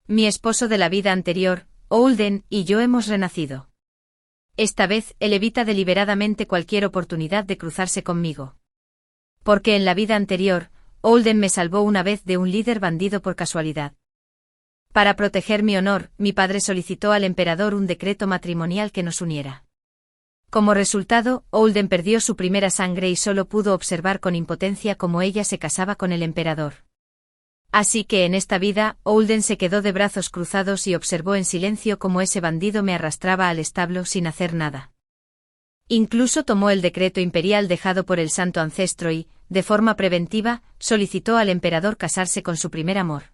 Mi esposo de la vida anterior, Oulden, y yo hemos renacido. Esta vez, él evita deliberadamente cualquier oportunidad de cruzarse conmigo. Porque en la vida anterior, Oulden me salvó una vez de un líder bandido por casualidad. Para proteger mi honor, mi padre solicitó al emperador un decreto matrimonial que nos uniera. Como resultado, Oulden perdió su primera sangre y solo pudo observar con impotencia cómo ella se casaba con el emperador. Así que en esta vida, Oulden se quedó de brazos cruzados y observó en silencio cómo ese bandido me arrastraba al establo sin hacer nada. Incluso tomó el decreto imperial dejado por el santo ancestro y, de forma preventiva, solicitó al emperador casarse con su primer amor.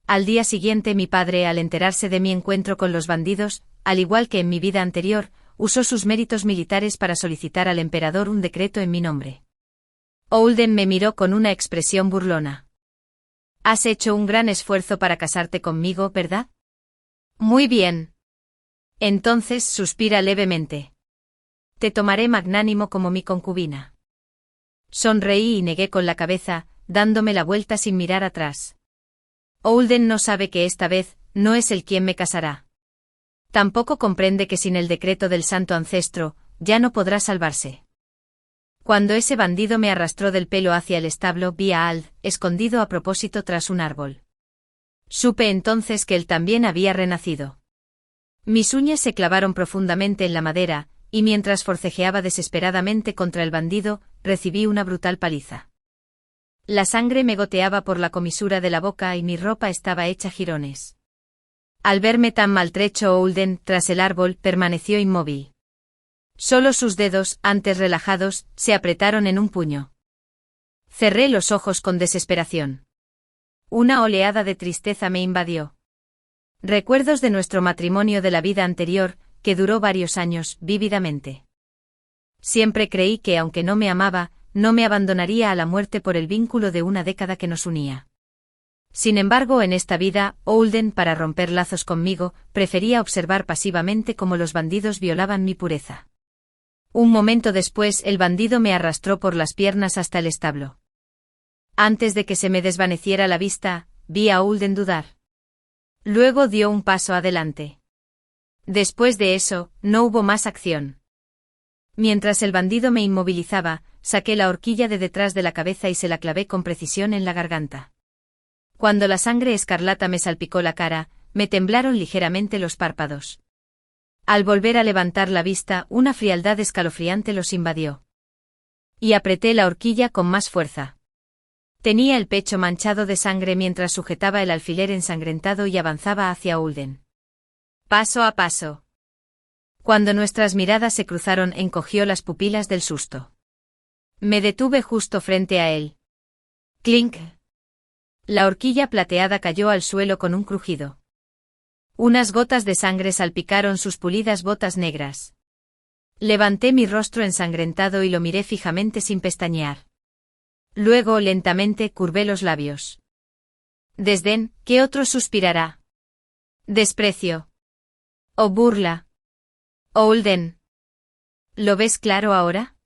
Al día siguiente mi padre, al enterarse de mi encuentro con los bandidos, al igual que en mi vida anterior, usó sus méritos militares para solicitar al emperador un decreto en mi nombre. Oulden me miró con una expresión burlona. Has hecho un gran esfuerzo para casarte conmigo, ¿verdad? Muy bien. Entonces suspira levemente. Te tomaré magnánimo como mi concubina. Sonreí y negué con la cabeza, dándome la vuelta sin mirar atrás. Oulden no sabe que esta vez, no es él quien me casará. Tampoco comprende que sin el decreto del santo ancestro, ya no podrá salvarse. Cuando ese bandido me arrastró del pelo hacia el establo, vi a Ald, escondido a propósito tras un árbol. Supe entonces que él también había renacido. Mis uñas se clavaron profundamente en la madera, y mientras forcejeaba desesperadamente contra el bandido, recibí una brutal paliza. La sangre me goteaba por la comisura de la boca y mi ropa estaba hecha jirones. Al verme tan maltrecho, Oulden, tras el árbol, permaneció inmóvil. Solo sus dedos, antes relajados, se apretaron en un puño. Cerré los ojos con desesperación. Una oleada de tristeza me invadió. Recuerdos de nuestro matrimonio de la vida anterior, que duró varios años, vívidamente. Siempre creí que, aunque no me amaba, no me abandonaría a la muerte por el vínculo de una década que nos unía. Sin embargo, en esta vida, Oulden, para romper lazos conmigo, prefería observar pasivamente cómo los bandidos violaban mi pureza. Un momento después, el bandido me arrastró por las piernas hasta el establo. Antes de que se me desvaneciera la vista, vi a Oulden dudar. Luego dio un paso adelante. Después de eso, no hubo más acción. Mientras el bandido me inmovilizaba, saqué la horquilla de detrás de la cabeza y se la clavé con precisión en la garganta. Cuando la sangre escarlata me salpicó la cara, me temblaron ligeramente los párpados. Al volver a levantar la vista, una frialdad escalofriante los invadió. Y apreté la horquilla con más fuerza. Tenía el pecho manchado de sangre mientras sujetaba el alfiler ensangrentado y avanzaba hacia Oulden. Paso a paso. Cuando nuestras miradas se cruzaron, encogió las pupilas del susto. Me detuve justo frente a él. ¡Clink! La horquilla plateada cayó al suelo con un crujido. Unas gotas de sangre salpicaron sus pulidas botas negras. Levanté mi rostro ensangrentado y lo miré fijamente sin pestañear. Luego, lentamente, curvé los labios. Desdén, ¿qué otro suspirará? Desprecio. O burla. Oulden. ¿Lo ves claro ahora?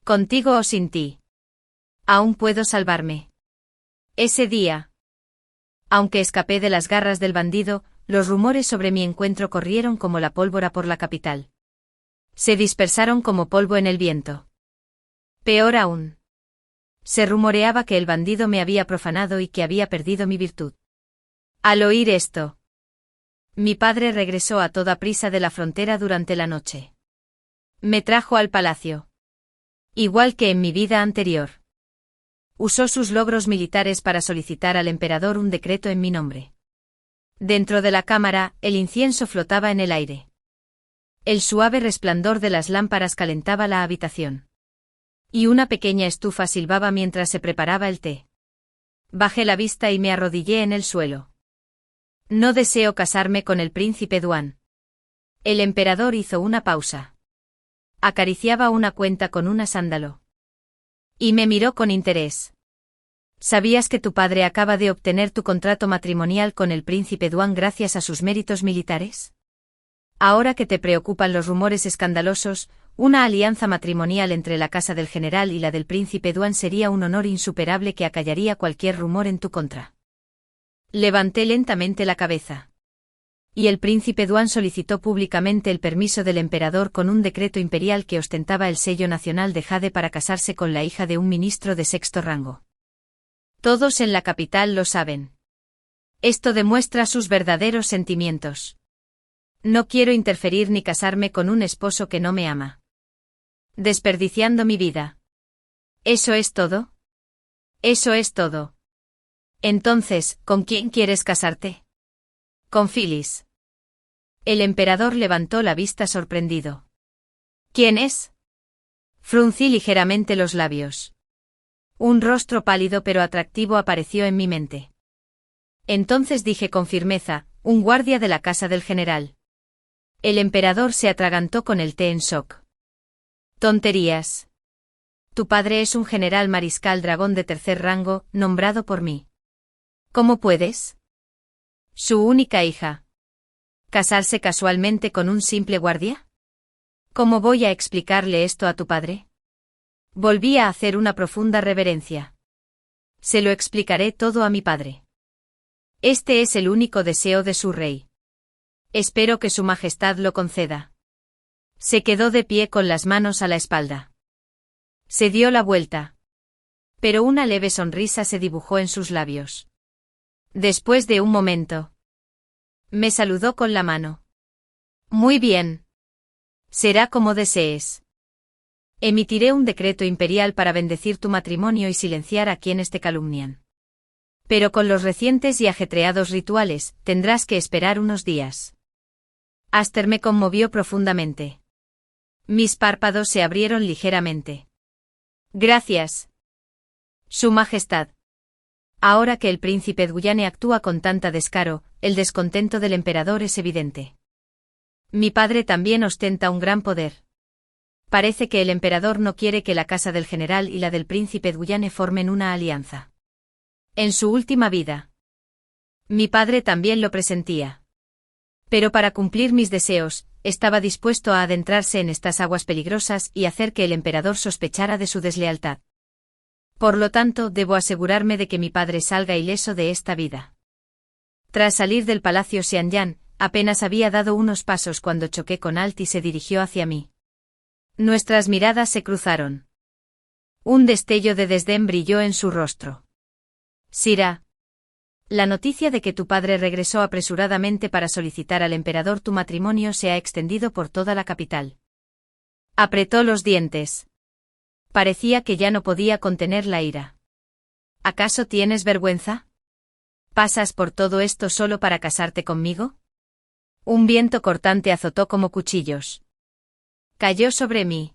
Contigo o sin ti. Aún puedo salvarme. Ese día. Aunque escapé de las garras del bandido, los rumores sobre mi encuentro corrieron como la pólvora por la capital. Se dispersaron como polvo en el viento. Peor aún. Se rumoreaba que el bandido me había profanado y que había perdido mi virtud. Al oír esto, mi padre regresó a toda prisa de la frontera durante la noche. Me trajo al palacio. Igual que en mi vida anterior. Usó sus logros militares para solicitar al emperador un decreto en mi nombre. Dentro de la cámara, el incienso flotaba en el aire. El suave resplandor de las lámparas calentaba la habitación. Y una pequeña estufa silbaba mientras se preparaba el té. Bajé la vista y me arrodillé en el suelo. No deseo casarme con el príncipe Duan. El emperador hizo una pausa. Acariciaba una cuenta con una sándalo. Y me miró con interés. ¿Sabías que tu padre acaba de obtener tu contrato matrimonial con el príncipe Duan gracias a sus méritos militares? Ahora que te preocupan los rumores escandalosos, una alianza matrimonial entre la casa del general y la del príncipe Duan sería un honor insuperable que acallaría cualquier rumor en tu contra. Levanté lentamente la cabeza. Y el príncipe Duan solicitó públicamente el permiso del emperador con un decreto imperial que ostentaba el sello nacional de Jade para casarse con la hija de un ministro de sexto rango. Todos en la capital lo saben. Esto demuestra sus verdaderos sentimientos. No quiero interferir ni casarme con un esposo que no me ama. Desperdiciando mi vida. ¿Eso es todo? Eso es todo. Entonces, ¿con quién quieres casarte? Con Phyllis. El emperador levantó la vista sorprendido. ¿Quién es? Fruncí ligeramente los labios. Un rostro pálido pero atractivo apareció en mi mente. Entonces dije con firmeza, un guardia de la casa del general. El emperador se atragantó con el té en shock. Tonterías. Tu padre es un general mariscal dragón de tercer rango, nombrado por mí. ¿Cómo puedes? Su única hija. ¿Casarse casualmente con un simple guardia? ¿Cómo voy a explicarle esto a tu padre? Volví a hacer una profunda reverencia. Se lo explicaré todo a mi padre. Este es el único deseo de su rey. Espero que su majestad lo conceda. Se quedó de pie con las manos a la espalda. Se dio la vuelta. Pero una leve sonrisa se dibujó en sus labios. Después de un momento. Me saludó con la mano. Muy bien. Será como desees. Emitiré un decreto imperial para bendecir tu matrimonio y silenciar a quienes te calumnian. Pero con los recientes y ajetreados rituales, tendrás que esperar unos días. Aster me conmovió profundamente. Mis párpados se abrieron ligeramente. Gracias. Su Majestad. Ahora que el príncipe Dwayne actúa con tanta descaro, el descontento del emperador es evidente. Mi padre también ostenta un gran poder. Parece que el emperador no quiere que la casa del general y la del príncipe Dwayne formen una alianza. En su última vida. Mi padre también lo presentía. Pero para cumplir mis deseos, estaba dispuesto a adentrarse en estas aguas peligrosas y hacer que el emperador sospechara de su deslealtad. Por lo tanto, debo asegurarme de que mi padre salga ileso de esta vida. Tras salir del palacio Xianyan, apenas había dado unos pasos cuando choqué con Alt y se dirigió hacia mí. Nuestras miradas se cruzaron. Un destello de desdén brilló en su rostro. Sira. La noticia de que tu padre regresó apresuradamente para solicitar al emperador tu matrimonio se ha extendido por toda la capital. Apretó los dientes. Parecía que ya no podía contener la ira. ¿Acaso tienes vergüenza? ¿Pasas por todo esto solo para casarte conmigo? Un viento cortante azotó como cuchillos. Cayó sobre mí.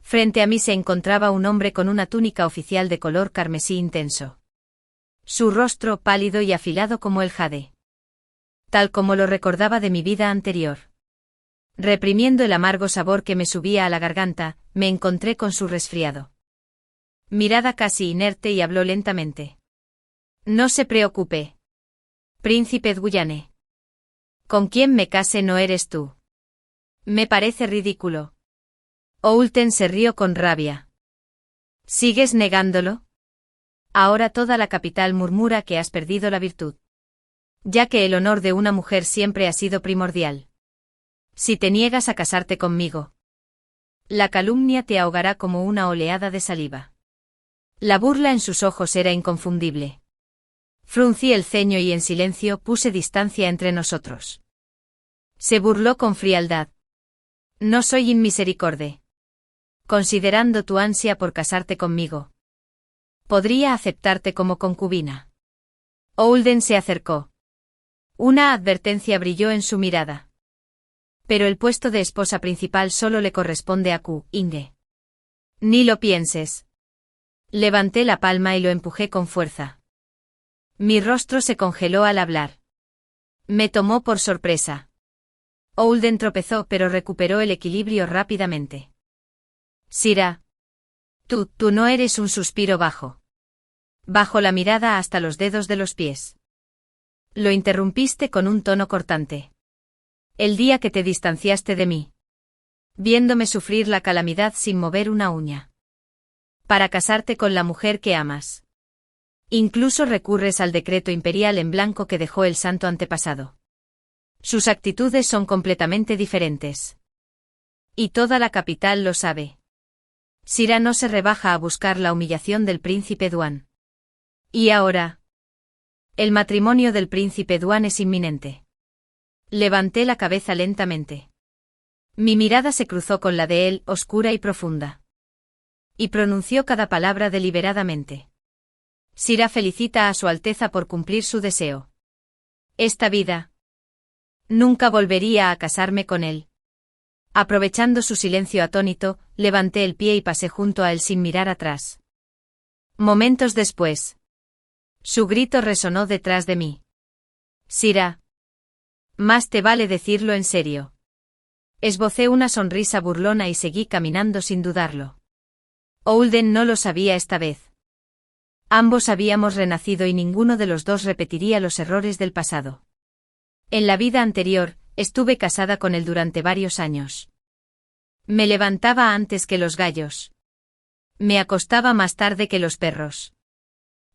Frente a mí se encontraba un hombre con una túnica oficial de color carmesí intenso. Su rostro pálido y afilado como el jade. Tal como lo recordaba de mi vida anterior. Reprimiendo el amargo sabor que me subía a la garganta, me encontré con su resfriado. Mirada casi inerte y habló lentamente. No se preocupe. Príncipe Dwayne. Con quien me case no eres tú. Me parece ridículo. Oulten se rió con rabia. ¿Sigues negándolo? Ahora toda la capital murmura que has perdido la virtud. Ya que el honor de una mujer siempre ha sido primordial. Si te niegas a casarte conmigo, la calumnia te ahogará como una oleada de saliva. La burla en sus ojos era inconfundible. Fruncí el ceño y en silencio puse distancia entre nosotros. Se burló con frialdad. No soy inmisericorde. Considerando tu ansia por casarte conmigo, podría aceptarte como concubina. Oulden se acercó. Una advertencia brilló en su mirada. Pero el puesto de esposa principal solo le corresponde a Ku Inge. Ni lo pienses. Levanté la palma y lo empujé con fuerza. Mi rostro se congeló al hablar. Me tomó por sorpresa. Oulden tropezó pero recuperó el equilibrio rápidamente. Sira. Tú no eres un suspiro bajo. Bajo la mirada hasta los dedos de los pies. Lo interrumpiste con un tono cortante. El día que te distanciaste de mí. Viéndome sufrir la calamidad sin mover una uña. Para casarte con la mujer que amas. Incluso recurres al decreto imperial en blanco que dejó el santo antepasado. Sus actitudes son completamente diferentes. Y toda la capital lo sabe. Sira no se rebaja a buscar la humillación del príncipe Duan. Y ahora. El matrimonio del príncipe Duan es inminente. Levanté la cabeza lentamente. Mi mirada se cruzó con la de él, oscura y profunda. Y pronunció cada palabra deliberadamente. Sira felicita a Su Alteza por cumplir su deseo. Esta vida. Nunca volvería a casarme con él. Aprovechando su silencio atónito, levanté el pie y pasé junto a él sin mirar atrás. Momentos después. Su grito resonó detrás de mí. Sira. Más te vale decirlo en serio. Esbocé una sonrisa burlona y seguí caminando sin dudarlo. Olden no lo sabía esta vez. Ambos habíamos renacido y ninguno de los dos repetiría los errores del pasado. En la vida anterior, estuve casada con él durante varios años. Me levantaba antes que los gallos. Me acostaba más tarde que los perros.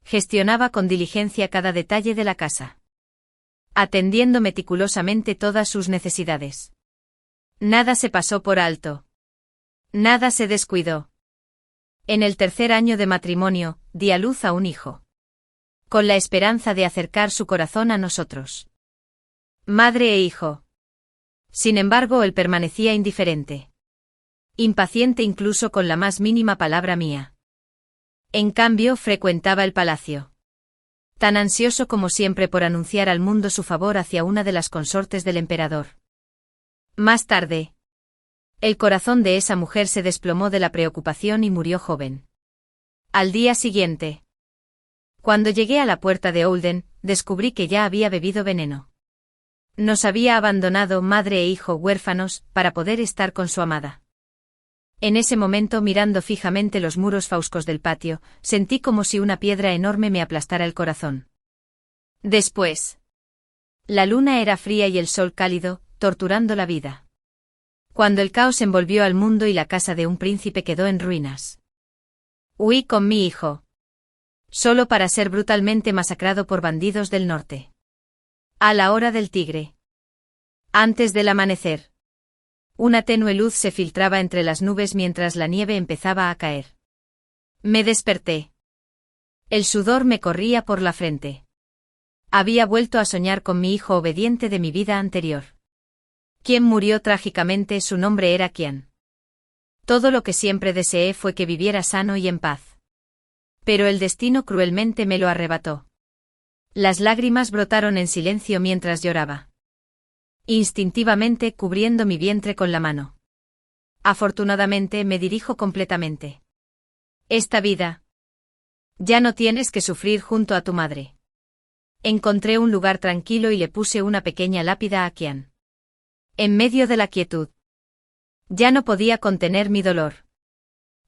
Gestionaba con diligencia cada detalle de la casa. Atendiendo meticulosamente todas sus necesidades. Nada se pasó por alto. Nada se descuidó. En el tercer año de matrimonio, di a luz a un hijo. Con la esperanza de acercar su corazón a nosotros. Madre e hijo. Sin embargo, él permanecía indiferente. Impaciente incluso con la más mínima palabra mía. En cambio, frecuentaba el palacio. Tan ansioso como siempre por anunciar al mundo su favor hacia una de las consortes del emperador. Más tarde. El corazón de esa mujer se desplomó de la preocupación y murió joven. Al día siguiente. Cuando llegué a la puerta de Olden, descubrí que ya había bebido veneno. Nos había abandonado madre e hijo huérfanos, para poder estar con su amada. En ese momento, mirando fijamente los muros foscos del patio, sentí como si una piedra enorme me aplastara el corazón. Después. La luna era fría y el sol cálido, torturando la vida. Cuando el caos envolvió al mundo y la casa de un príncipe quedó en ruinas. Huí con mi hijo. Solo para ser brutalmente masacrado por bandidos del norte. A la hora del tigre. Antes del amanecer. Una tenue luz se filtraba entre las nubes mientras la nieve empezaba a caer. Me desperté. El sudor me corría por la frente. Había vuelto a soñar con mi hijo obediente de mi vida anterior. Quien murió trágicamente, su nombre era Qian. Todo lo que siempre deseé fue que viviera sano y en paz. Pero el destino cruelmente me lo arrebató. Las lágrimas brotaron en silencio mientras lloraba. Instintivamente cubriendo mi vientre con la mano. Afortunadamente me dirijo completamente. Esta vida. Ya no tienes que sufrir junto a tu madre. Encontré un lugar tranquilo y le puse una pequeña lápida a Qian. En medio de la quietud. Ya no podía contener mi dolor.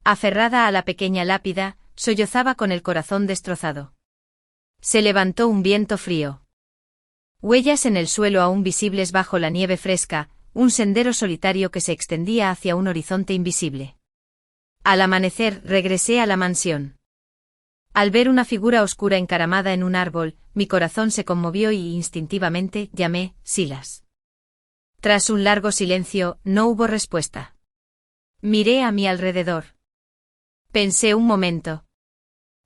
Aferrada a la pequeña lápida, sollozaba con el corazón destrozado. Se levantó un viento frío. Huellas en el suelo aún visibles bajo la nieve fresca, un sendero solitario que se extendía hacia un horizonte invisible. Al amanecer, regresé a la mansión. Al ver una figura oscura encaramada en un árbol, mi corazón se conmovió y instintivamente llamé, Silas. Tras un largo silencio, no hubo respuesta. Miré a mi alrededor. Pensé un momento.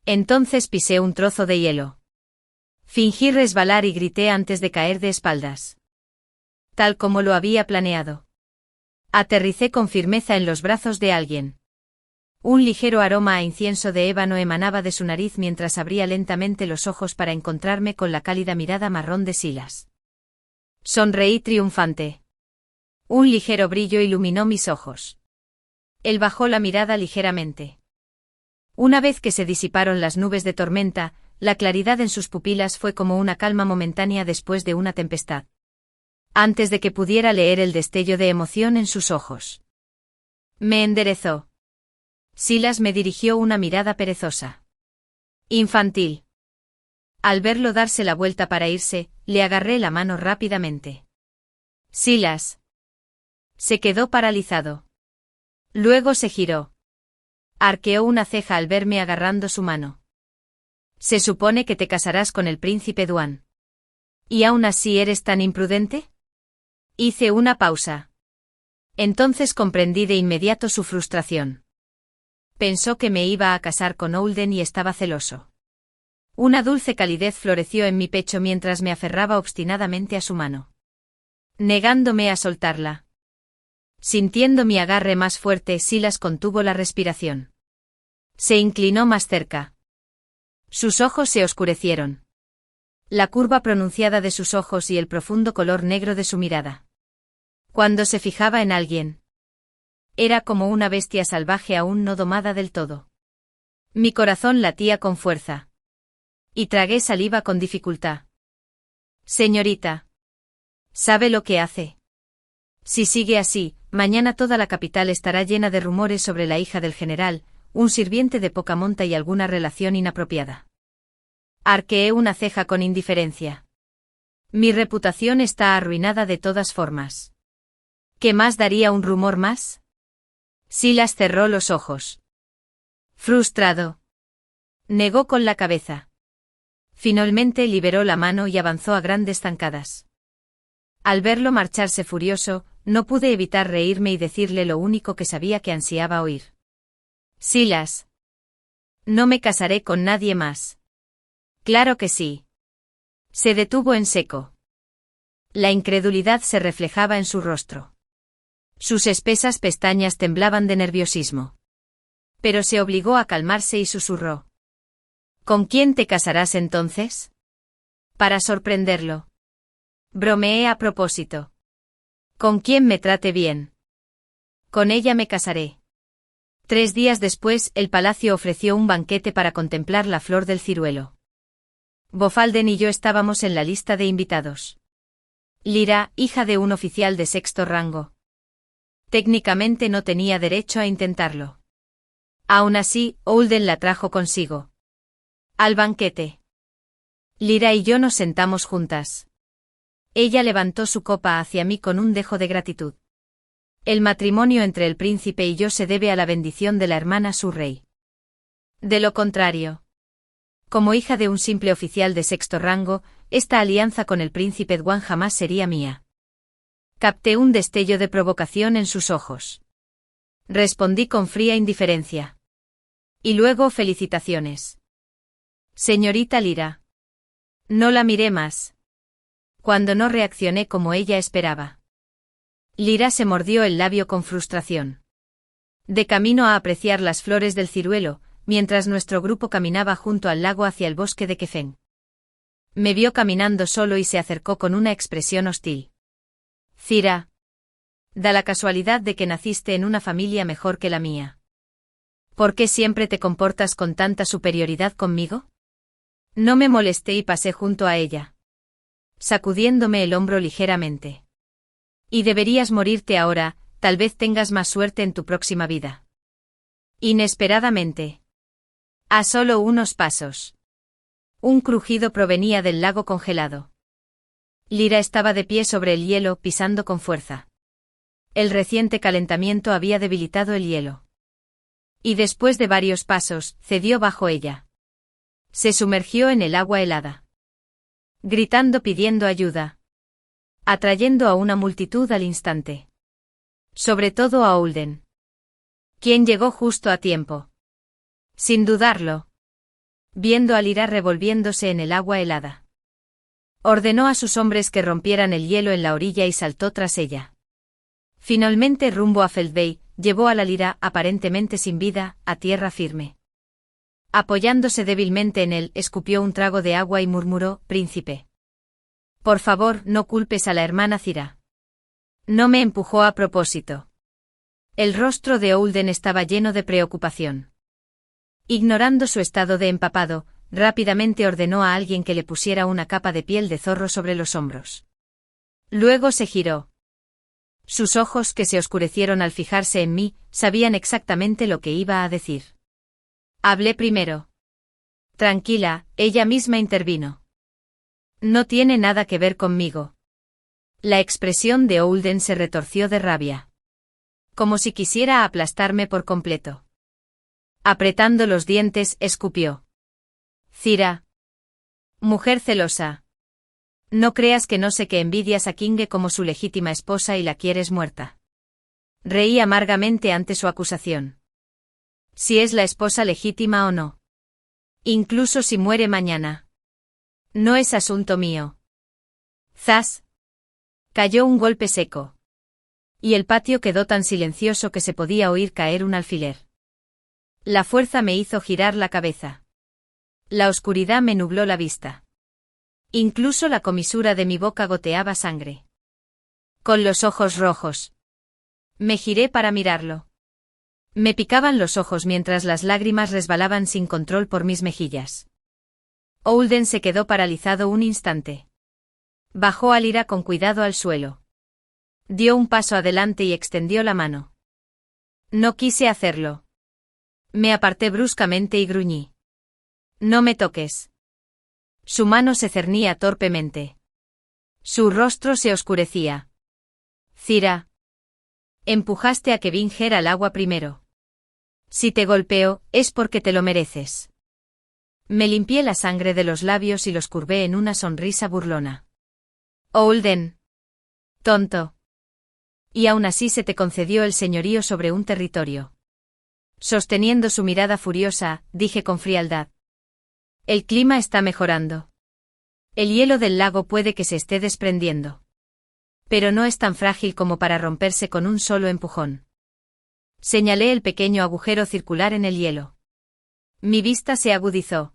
Entonces pisé un trozo de hielo. Fingí resbalar y grité antes de caer de espaldas. Tal como lo había planeado. Aterricé con firmeza en los brazos de alguien. Un ligero aroma a incienso de ébano emanaba de su nariz mientras abría lentamente los ojos para encontrarme con la cálida mirada marrón de Silas. Sonreí triunfante. Un ligero brillo iluminó mis ojos. Él bajó la mirada ligeramente. Una vez que se disiparon las nubes de tormenta, la claridad en sus pupilas fue como una calma momentánea después de una tempestad. Antes de que pudiera leer el destello de emoción en sus ojos. Me enderezó. Silas me dirigió una mirada perezosa. Infantil. Al verlo darse la vuelta para irse, le agarré la mano rápidamente. Silas. Se quedó paralizado. Luego se giró. Arqueó una ceja al verme agarrando su mano. Se supone que te casarás con el príncipe Duan. ¿Y aún así eres tan imprudente? Hice una pausa. Entonces comprendí de inmediato su frustración. Pensó que me iba a casar con Holden y estaba celoso. Una dulce calidez floreció en mi pecho mientras me aferraba obstinadamente a su mano, negándome a soltarla. Sintiendo mi agarre más fuerte, Silas contuvo la respiración. Se inclinó más cerca. Sus ojos se oscurecieron. La curva pronunciada de sus ojos y el profundo color negro de su mirada. Cuando se fijaba en alguien, era como una bestia salvaje aún no domada del todo. Mi corazón latía con fuerza. Y tragué saliva con dificultad. Señorita, ¿sabe lo que hace? Si sigue así, mañana toda la capital estará llena de rumores sobre la hija del general, un sirviente de poca monta y alguna relación inapropiada. Arqueé una ceja con indiferencia. Mi reputación está arruinada de todas formas. ¿Qué más daría un rumor más? Silas cerró los ojos. Frustrado. Negó con la cabeza. Finalmente liberó la mano y avanzó a grandes zancadas. Al verlo marcharse furioso, no pude evitar reírme y decirle lo único que sabía que ansiaba oír. Silas. No me casaré con nadie más. Claro que sí. Se detuvo en seco. La incredulidad se reflejaba en su rostro. Sus espesas pestañas temblaban de nerviosismo. Pero se obligó a calmarse y susurró. ¿Con quién te casarás entonces? Para sorprenderlo. Bromeé a propósito. Con quien me trate bien. Con ella me casaré. 3 días después, el palacio ofreció un banquete para contemplar la flor del ciruelo. Bofalden y yo estábamos en la lista de invitados. Lyra, hija de un oficial de 6º rango. Técnicamente no tenía derecho a intentarlo. Aún así, Holden la trajo consigo. Al banquete. Lyra y yo nos sentamos juntas. Ella levantó su copa hacia mí con un dejo de gratitud. El matrimonio entre el príncipe y yo se debe a la bendición de la hermana Surrey. De lo contrario, como hija de un simple oficial de 6º rango, esta alianza con el príncipe Duan jamás sería mía. Capté un destello de provocación en sus ojos. Respondí con fría indiferencia. Y luego felicitaciones. Señorita Lyra. No la miré más. Cuando no reaccioné como ella esperaba. Lyra se mordió el labio con frustración. De camino a apreciar las flores del ciruelo, mientras nuestro grupo caminaba junto al lago hacia el bosque de Kefeng. Me vio caminando solo y se acercó con una expresión hostil. Cira. Da la casualidad de que naciste en una familia mejor que la mía. ¿Por qué siempre te comportas con tanta superioridad conmigo? No me molesté y pasé junto a ella, sacudiéndome el hombro ligeramente. Y deberías morirte ahora, tal vez tengas más suerte en tu próxima vida. Inesperadamente. A solo unos pasos. Un crujido provenía del lago congelado. Lyra estaba de pie sobre el hielo, pisando con fuerza. El reciente calentamiento había debilitado el hielo. Y después de varios pasos, cedió bajo ella. Se sumergió en el agua helada. Gritando pidiendo ayuda. Atrayendo a una multitud al instante. Sobre todo a Holden. Quien llegó justo a tiempo. Sin dudarlo. Viendo a Lyra revolviéndose en el agua helada. Ordenó a sus hombres que rompieran el hielo en la orilla y saltó tras ella. Finalmente rumbo a Feldvey, llevó a la Lyra, aparentemente sin vida, a tierra firme. Apoyándose débilmente en él, escupió un trago de agua y murmuró, «Príncipe. Por favor, no culpes a la hermana Cira. No me empujó a propósito». El rostro de Holden estaba lleno de preocupación. Ignorando su estado de empapado, rápidamente ordenó a alguien que le pusiera una capa de piel de zorro sobre los hombros. Luego se giró. Sus ojos, que se oscurecieron al fijarse en mí, sabían exactamente lo que iba a decir. Hablé primero. Tranquila, ella misma intervino. No tiene nada que ver conmigo. La expresión de Holden se retorció de rabia. Como si quisiera aplastarme por completo. Apretando los dientes, escupió. Cira. Mujer celosa. No creas que no sé que envidias a Kinge como su legítima esposa y la quieres muerta. Reí amargamente ante su acusación. Si es la esposa legítima o no. Incluso si muere mañana. No es asunto mío. Zas. Cayó un golpe seco. Y el patio quedó tan silencioso que se podía oír caer un alfiler. La fuerza me hizo girar la cabeza. La oscuridad me nubló la vista. Incluso la comisura de mi boca goteaba sangre. Con los ojos rojos. Me giré para mirarlo. Me picaban los ojos mientras las lágrimas resbalaban sin control por mis mejillas. Holden se quedó paralizado un instante. Bajó a Lyra con cuidado al suelo. Dio un paso adelante y extendió la mano. No quise hacerlo. Me aparté bruscamente y gruñí. No me toques. Su mano se cernía torpemente. Su rostro se oscurecía. Cira. Empujaste a Kevinger al agua primero. Si te golpeo, es porque te lo mereces. Me limpié la sangre de los labios y los curvé en una sonrisa burlona. Holden. Tonto. Y aún así se te concedió el señorío sobre un territorio. Sosteniendo su mirada furiosa, dije con frialdad. El clima está mejorando. El hielo del lago puede que se esté desprendiendo. Pero no es tan frágil como para romperse con un solo empujón. Señalé el pequeño agujero circular en el hielo. Mi vista se agudizó.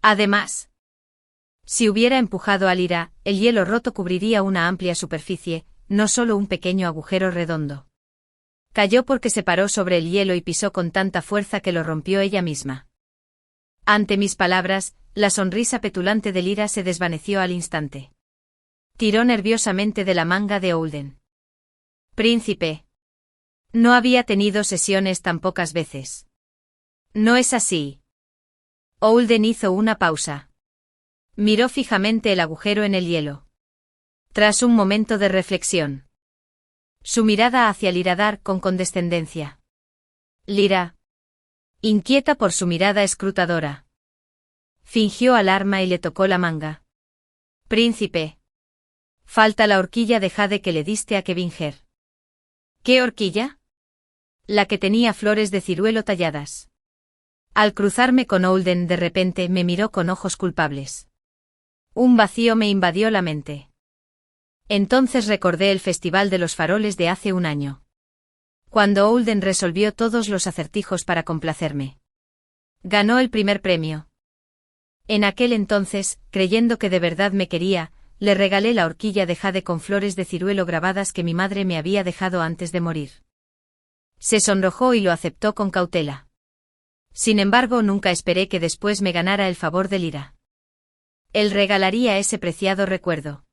Además, si hubiera empujado a Lyra, el hielo roto cubriría una amplia superficie, no solo un pequeño agujero redondo. Cayó porque se paró sobre el hielo y pisó con tanta fuerza que lo rompió ella misma. Ante mis palabras, la sonrisa petulante de Lyra se desvaneció al instante. Tiró nerviosamente de la manga de Holden. Príncipe. No había tenido sesiones tan pocas veces. No es así. Holden hizo una pausa. Miró fijamente el agujero en el hielo. Tras un momento de reflexión. Su mirada hacia Lyra dar con condescendencia. Lyra. Inquieta por su mirada escrutadora. Fingió alarma y le tocó la manga. Príncipe. Falta la horquilla de jade que le diste a Kevinger. ¿Qué horquilla? La que tenía flores de ciruelo talladas. Al cruzarme con Holden de repente me miró con ojos culpables. Un vacío me invadió la mente. Entonces recordé el Festival de los Faroles de hace un año. Cuando Holden resolvió todos los acertijos para complacerme. Ganó el primer premio. En aquel entonces, creyendo que de verdad me quería, le regalé la horquilla de jade con flores de ciruelo grabadas que mi madre me había dejado antes de morir. Se sonrojó y lo aceptó con cautela. Sin embargo, nunca esperé que después me ganara el favor de Lyra. Él regalaría ese preciado recuerdo.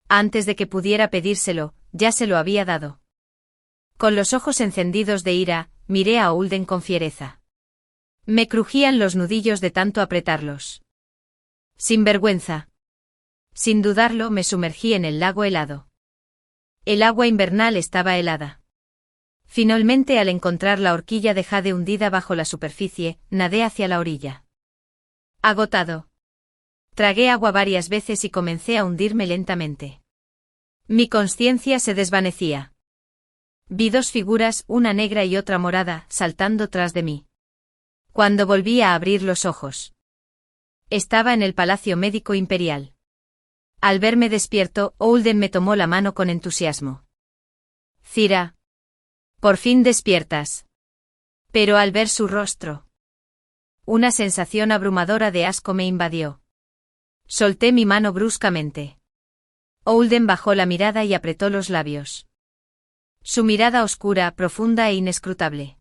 Antes de que pudiera pedírselo, ya se lo había dado. Con los ojos encendidos de ira, miré a Holden con fiereza. Me crujían los nudillos de tanto apretarlos. Sin vergüenza. Sin dudarlo, me sumergí en el lago helado. El agua invernal estaba helada. Finalmente, al encontrar la horquilla de jade hundida bajo la superficie, nadé hacia la orilla. Agotado. Tragué agua varias veces y comencé a hundirme lentamente. Mi conciencia se desvanecía. Vi dos figuras, una negra y otra morada, saltando tras de mí. Cuando volví a abrir los ojos. Estaba en el Palacio Médico Imperial. Al verme despierto, Holden me tomó la mano con entusiasmo. Cira. Por fin despiertas. Pero al ver su rostro. Una sensación abrumadora de asco me invadió. Solté mi mano bruscamente. Holden bajó la mirada y apretó los labios. Su mirada oscura, profunda e inescrutable.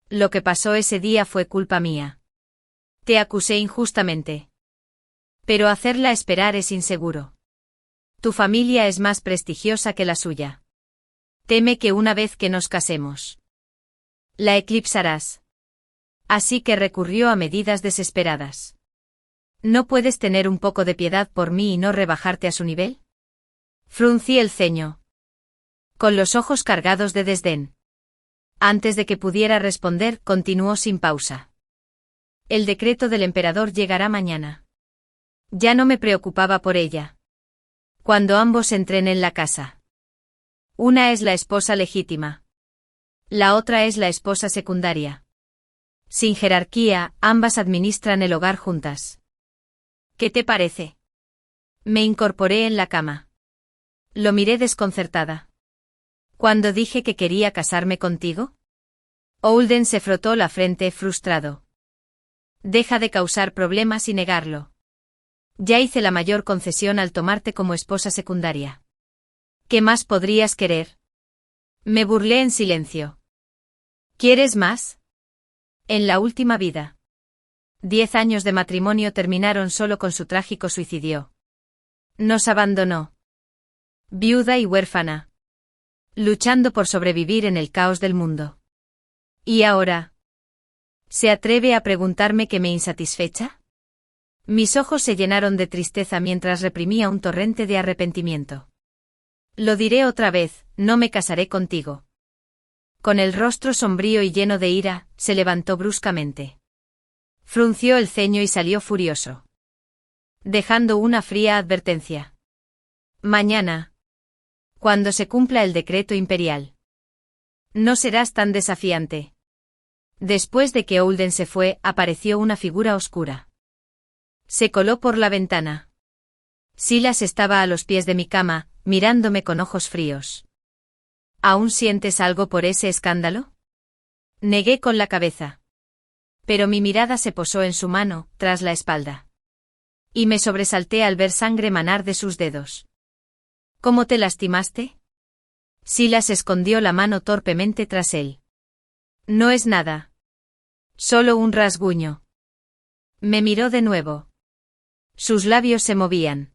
Lo que pasó ese día fue culpa mía. Te acusé injustamente. Pero hacerla esperar es inseguro. Tu familia es más prestigiosa que la suya. Teme que una vez que nos casemos, la eclipsarás. Así que recurrió a medidas desesperadas. ¿No puedes tener un poco de piedad por mí y no rebajarte a su nivel? Fruncí el ceño. Con los ojos cargados de desdén. Antes de que pudiera responder, continuó sin pausa. El decreto del emperador llegará mañana. Ya no me preocupaba por ella. Cuando ambos entren en la casa. Una es la esposa legítima. La otra es la esposa secundaria. Sin jerarquía, ambas administran el hogar juntas. ¿Qué te parece? Me incorporé en la cama. Lo miré desconcertada. ¿Cuándo dije que quería casarme contigo? Holden se frotó la frente frustrado. Deja de causar problemas y negarlo. Ya hice la mayor concesión al tomarte como esposa secundaria. ¿Qué más podrías querer? Me burlé en silencio. ¿Quieres más? En la última vida. 10 años de matrimonio terminaron solo con su trágico suicidio. Nos abandonó. Viuda y huérfana. Luchando por sobrevivir en el caos del mundo. ¿Y ahora? ¿Se atreve a preguntarme qué me insatisfecha? Mis ojos se llenaron de tristeza mientras reprimía un torrente de arrepentimiento. Lo diré otra vez, no me casaré contigo. Con el rostro sombrío y lleno de ira, se levantó bruscamente. Frunció el ceño y salió furioso. Dejando una fría advertencia. Mañana. Cuando se cumpla el decreto imperial. No serás tan desafiante. Después de que Holden se fue, apareció una figura oscura. Se coló por la ventana. Silas estaba a los pies de mi cama, mirándome con ojos fríos. ¿Aún sientes algo por ese escándalo? Negué con la cabeza. Pero mi mirada se posó en su mano, tras la espalda. Y me sobresalté al ver sangre manar de sus dedos. ¿Cómo te lastimaste? Silas escondió la mano torpemente tras él. No es nada. Solo un rasguño. Me miró de nuevo. Sus labios se movían.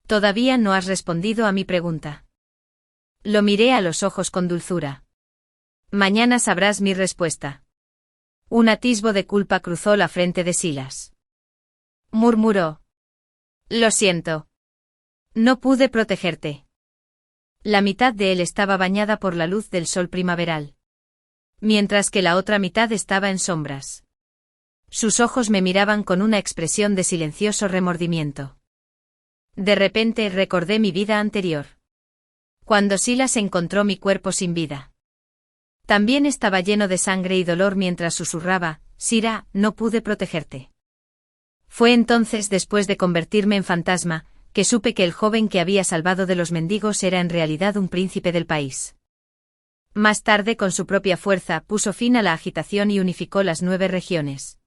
Todavía no has respondido a mi pregunta. Lo miré a los ojos con dulzura. Mañana sabrás mi respuesta. Un atisbo de culpa cruzó la frente de Silas. Murmuró. Lo siento. No pude protegerte. La mitad de él estaba bañada por la luz del sol primaveral. Mientras que la otra mitad estaba en sombras. Sus ojos me miraban con una expresión de silencioso remordimiento. De repente recordé mi vida anterior. Cuando Silas encontró mi cuerpo sin vida. También estaba lleno de sangre y dolor mientras susurraba, Sira, no pude protegerte. Fue entonces, después de convertirme en fantasma, que supe que el joven que había salvado de los mendigos era en realidad un príncipe del país. Más tarde, con su propia fuerza, puso fin a la agitación y unificó las 9 regiones.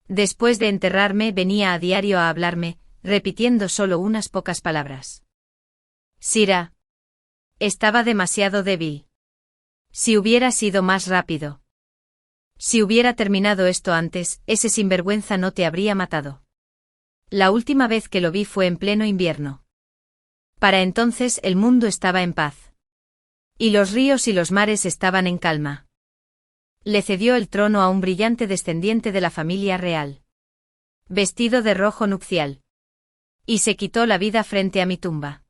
Después de enterrarme, venía a diario a hablarme, repitiendo solo unas pocas palabras. Sira. Estaba demasiado débil. Si hubiera sido más rápido. Si hubiera terminado esto antes, ese sinvergüenza no te habría matado. La última vez que lo vi fue en pleno invierno. Para entonces el mundo estaba en paz. Y los ríos y los mares estaban en calma. Le cedió el trono a un brillante descendiente de la familia real. Vestido de rojo nupcial. Y se quitó la vida frente a mi tumba.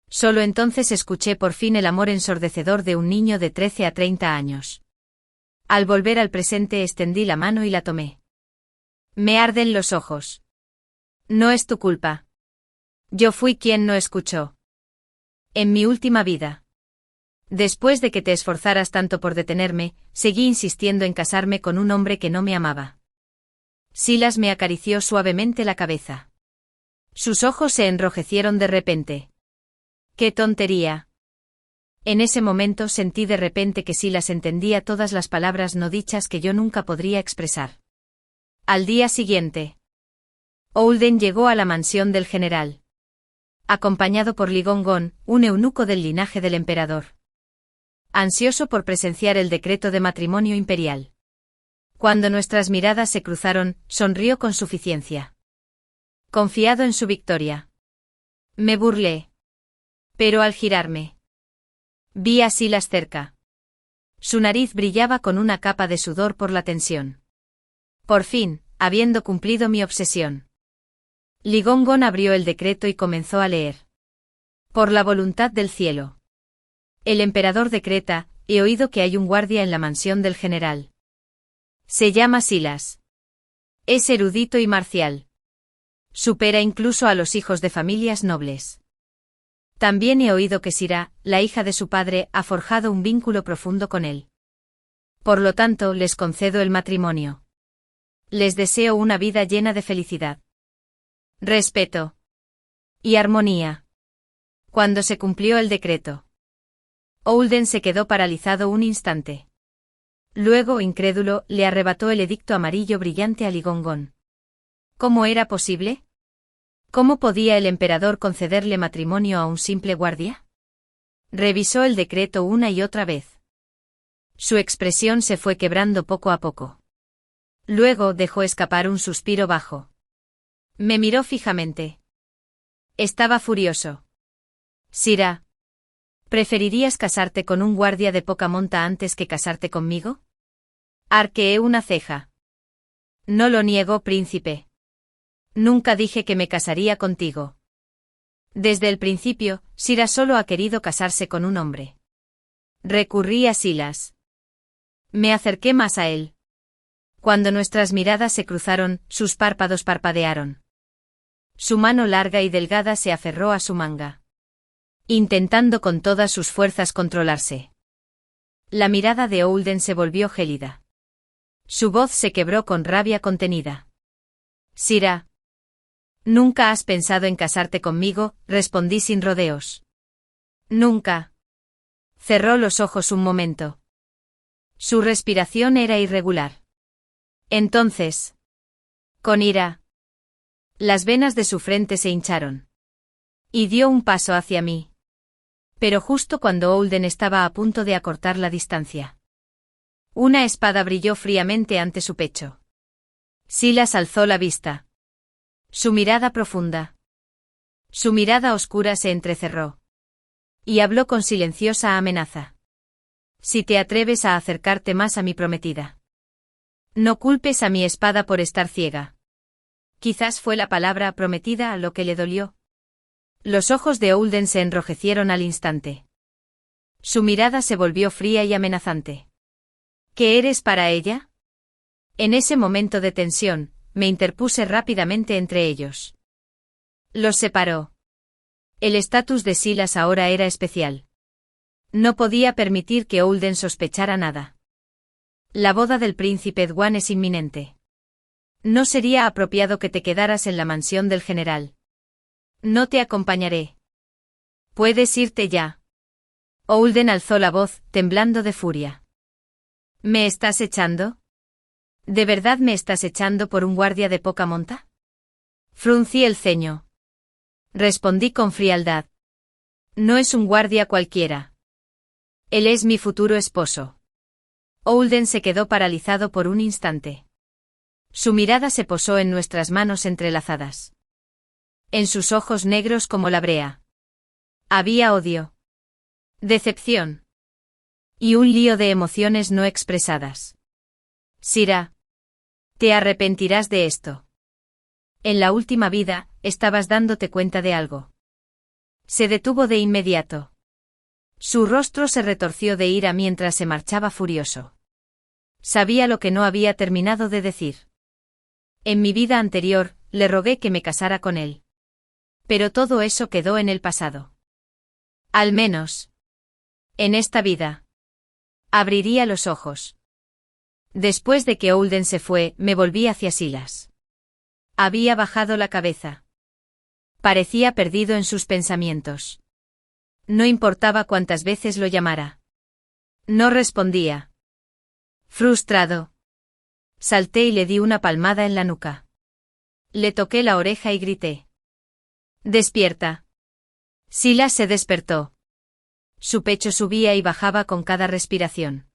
Solo entonces escuché por fin el amor ensordecedor de un niño de 13 a 30 años. Al volver al presente extendí la mano y la tomé. Me arden los ojos. No es tu culpa. Yo fui quien no escuchó. En mi última vida. Después de que te esforzaras tanto por detenerme, seguí insistiendo en casarme con un hombre que no me amaba. Silas me acarició suavemente la cabeza. Sus ojos se enrojecieron de repente. ¡Qué tontería! En ese momento sentí de repente que Silas entendía todas las palabras no dichas que yo nunca podría expresar. Al día siguiente, Holden llegó a la mansión del general. Acompañado por Ligongon, un eunuco del linaje del emperador. Ansioso por presenciar el decreto de matrimonio imperial. Cuando nuestras miradas se cruzaron, sonrió con suficiencia. Confiado en su victoria. Me burlé. Pero al girarme, vi a Silas cerca. Su nariz brillaba con una capa de sudor por la tensión. Por fin, habiendo cumplido mi obsesión. Ligongon abrió el decreto y comenzó a leer. Por la voluntad del cielo. El emperador decreta, he oído que hay un guardia en la mansión del general. Se llama Silas. Es erudito y marcial. Supera incluso a los hijos de familias nobles. También he oído que Sira, la hija de su padre, ha forjado un vínculo profundo con él. Por lo tanto, les concedo el matrimonio. Les deseo una vida llena de felicidad, respeto y armonía. Cuando se cumplió el decreto, Oulden se quedó paralizado un instante. Luego, incrédulo, le arrebató el edicto amarillo brillante a Ligongón. ¿Cómo era posible? ¿Cómo podía el emperador concederle matrimonio a un simple guardia? Revisó el decreto una y otra vez. Su expresión se fue quebrando poco a poco. Luego dejó escapar un suspiro bajo. Me miró fijamente. Estaba furioso. Sira, ¿preferirías casarte con un guardia de poca monta antes que casarte conmigo? Arqueé una ceja. No lo niego, príncipe. Nunca dije que me casaría contigo. Desde el principio, Sira solo ha querido casarse con un hombre. Recurrí a Silas. Me acerqué más a él. Cuando nuestras miradas se cruzaron, sus párpados parpadearon. Su mano larga y delgada se aferró a su manga, intentando con todas sus fuerzas controlarse. La mirada de Oulden se volvió gélida. Su voz se quebró con rabia contenida. Sira, ¿nunca has pensado en casarte conmigo?, respondí sin rodeos. Nunca. Cerró los ojos un momento. Su respiración era irregular. Entonces, con ira, las venas de su frente se hincharon. Y dio un paso hacia mí. Pero justo cuando Oulden estaba a punto de acortar la distancia, una espada brilló fríamente ante su pecho. Silas alzó la vista. Su mirada profunda. Su mirada oscura se entrecerró. Y habló con silenciosa amenaza. Si te atreves a acercarte más a mi prometida, no culpes a mi espada por estar ciega. Quizás fue la palabra prometida lo que le dolió. Los ojos de Oulden se enrojecieron al instante. Su mirada se volvió fría y amenazante. ¿Qué eres para ella? En ese momento de tensión, me interpuse rápidamente entre ellos. Los separó. El estatus de Silas ahora era especial. No podía permitir que Oulden sospechara nada. La boda del príncipe Edwin es inminente. No sería apropiado que te quedaras en la mansión del general. No te acompañaré. Puedes irte ya. Oulden alzó la voz, temblando de furia. ¿Me estás echando? ¿De verdad me estás echando por un guardia de poca monta? Fruncí el ceño. Respondí con frialdad. No es un guardia cualquiera. Él es mi futuro esposo. Oulden se quedó paralizado por un instante. Su mirada se posó en nuestras manos entrelazadas. En sus ojos negros como la brea había odio, decepción y un lío de emociones no expresadas. Sira, te arrepentirás de esto. En la última vida, estabas dándote cuenta de algo. Se detuvo de inmediato. Su rostro se retorció de ira mientras se marchaba furioso. Sabía lo que no había terminado de decir. En mi vida anterior, le rogué que me casara con él. Pero todo eso quedó en el pasado. Al menos, en esta vida, abriría los ojos. Después de que Oulden se fue, me volví hacia Silas. Había bajado la cabeza. Parecía perdido en sus pensamientos. No importaba cuántas veces lo llamara. No respondía. Frustrado, salté y le di una palmada en la nuca. Le toqué la oreja y grité. ¡Despierta! Silas se despertó. Su pecho subía y bajaba con cada respiración.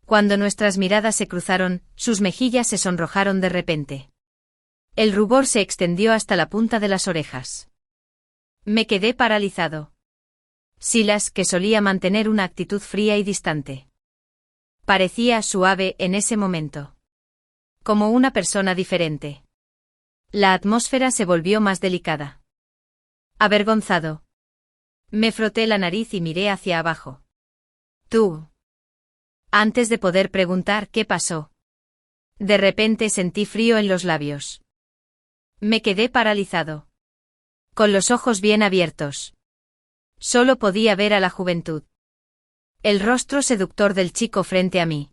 Cuando nuestras miradas se cruzaron, sus mejillas se sonrojaron de repente. El rubor se extendió hasta la punta de las orejas. Me quedé paralizado. Silas, que solía mantener una actitud fría y distante, parecía suave en ese momento. Como una persona diferente. La atmósfera se volvió más delicada. Avergonzado, me froté la nariz y miré hacia abajo. Tú. Antes de poder preguntar qué pasó, De repente sentí frío en los labios. Me quedé paralizado. Con los ojos bien abiertos. Solo podía ver a la juventud. El rostro seductor del chico frente a mí.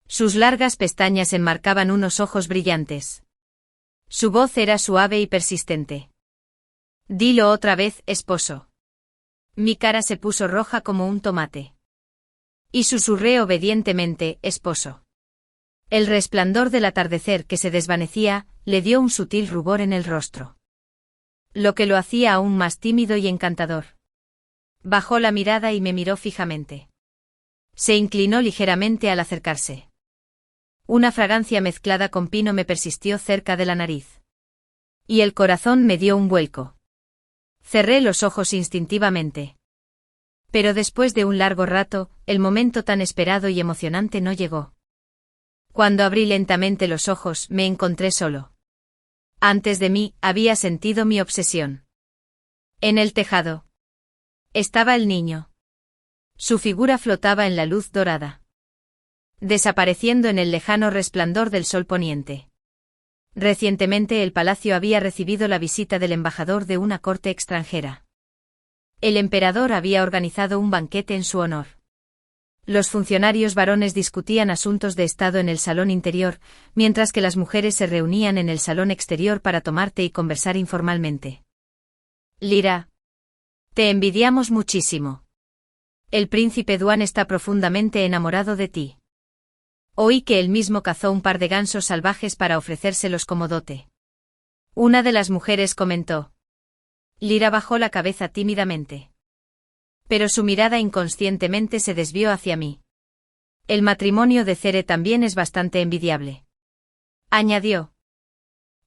Sus largas pestañas enmarcaban unos ojos brillantes. Su voz era suave y persistente. Dilo otra vez, esposo. Mi cara se puso roja como un tomate. Y susurré obedientemente, esposo. El resplandor del atardecer que se desvanecía, le dio un sutil rubor en el rostro. Lo que lo hacía aún más tímido y encantador. Bajó la mirada y me miró fijamente. Se inclinó ligeramente al acercarse. Una fragancia mezclada con pino me persistió cerca de la nariz. Y el corazón me dio un vuelco. Cerré los ojos instintivamente. Pero después de un largo rato, el momento tan esperado y emocionante no llegó. Cuando abrí lentamente los ojos, me encontré solo. Antes de mí, había sentido mi obsesión. En el tejado. Estaba el niño. Su figura flotaba en la luz dorada. Desapareciendo en el lejano resplandor del sol poniente. Recientemente el palacio había recibido la visita del embajador de una corte extranjera. El emperador había organizado un banquete en su honor. Los funcionarios varones discutían asuntos de estado en el salón interior, mientras que las mujeres se reunían en el salón exterior para tomar té y conversar informalmente. Lyra. Te envidiamos muchísimo. El príncipe Duan está profundamente enamorado de ti. Oí que él mismo cazó un par de gansos salvajes para ofrecérselos como dote. Una de las mujeres comentó. Lyra bajó la cabeza tímidamente. Pero su mirada inconscientemente se desvió hacia mí. El matrimonio de Cere también es bastante envidiable. Añadió.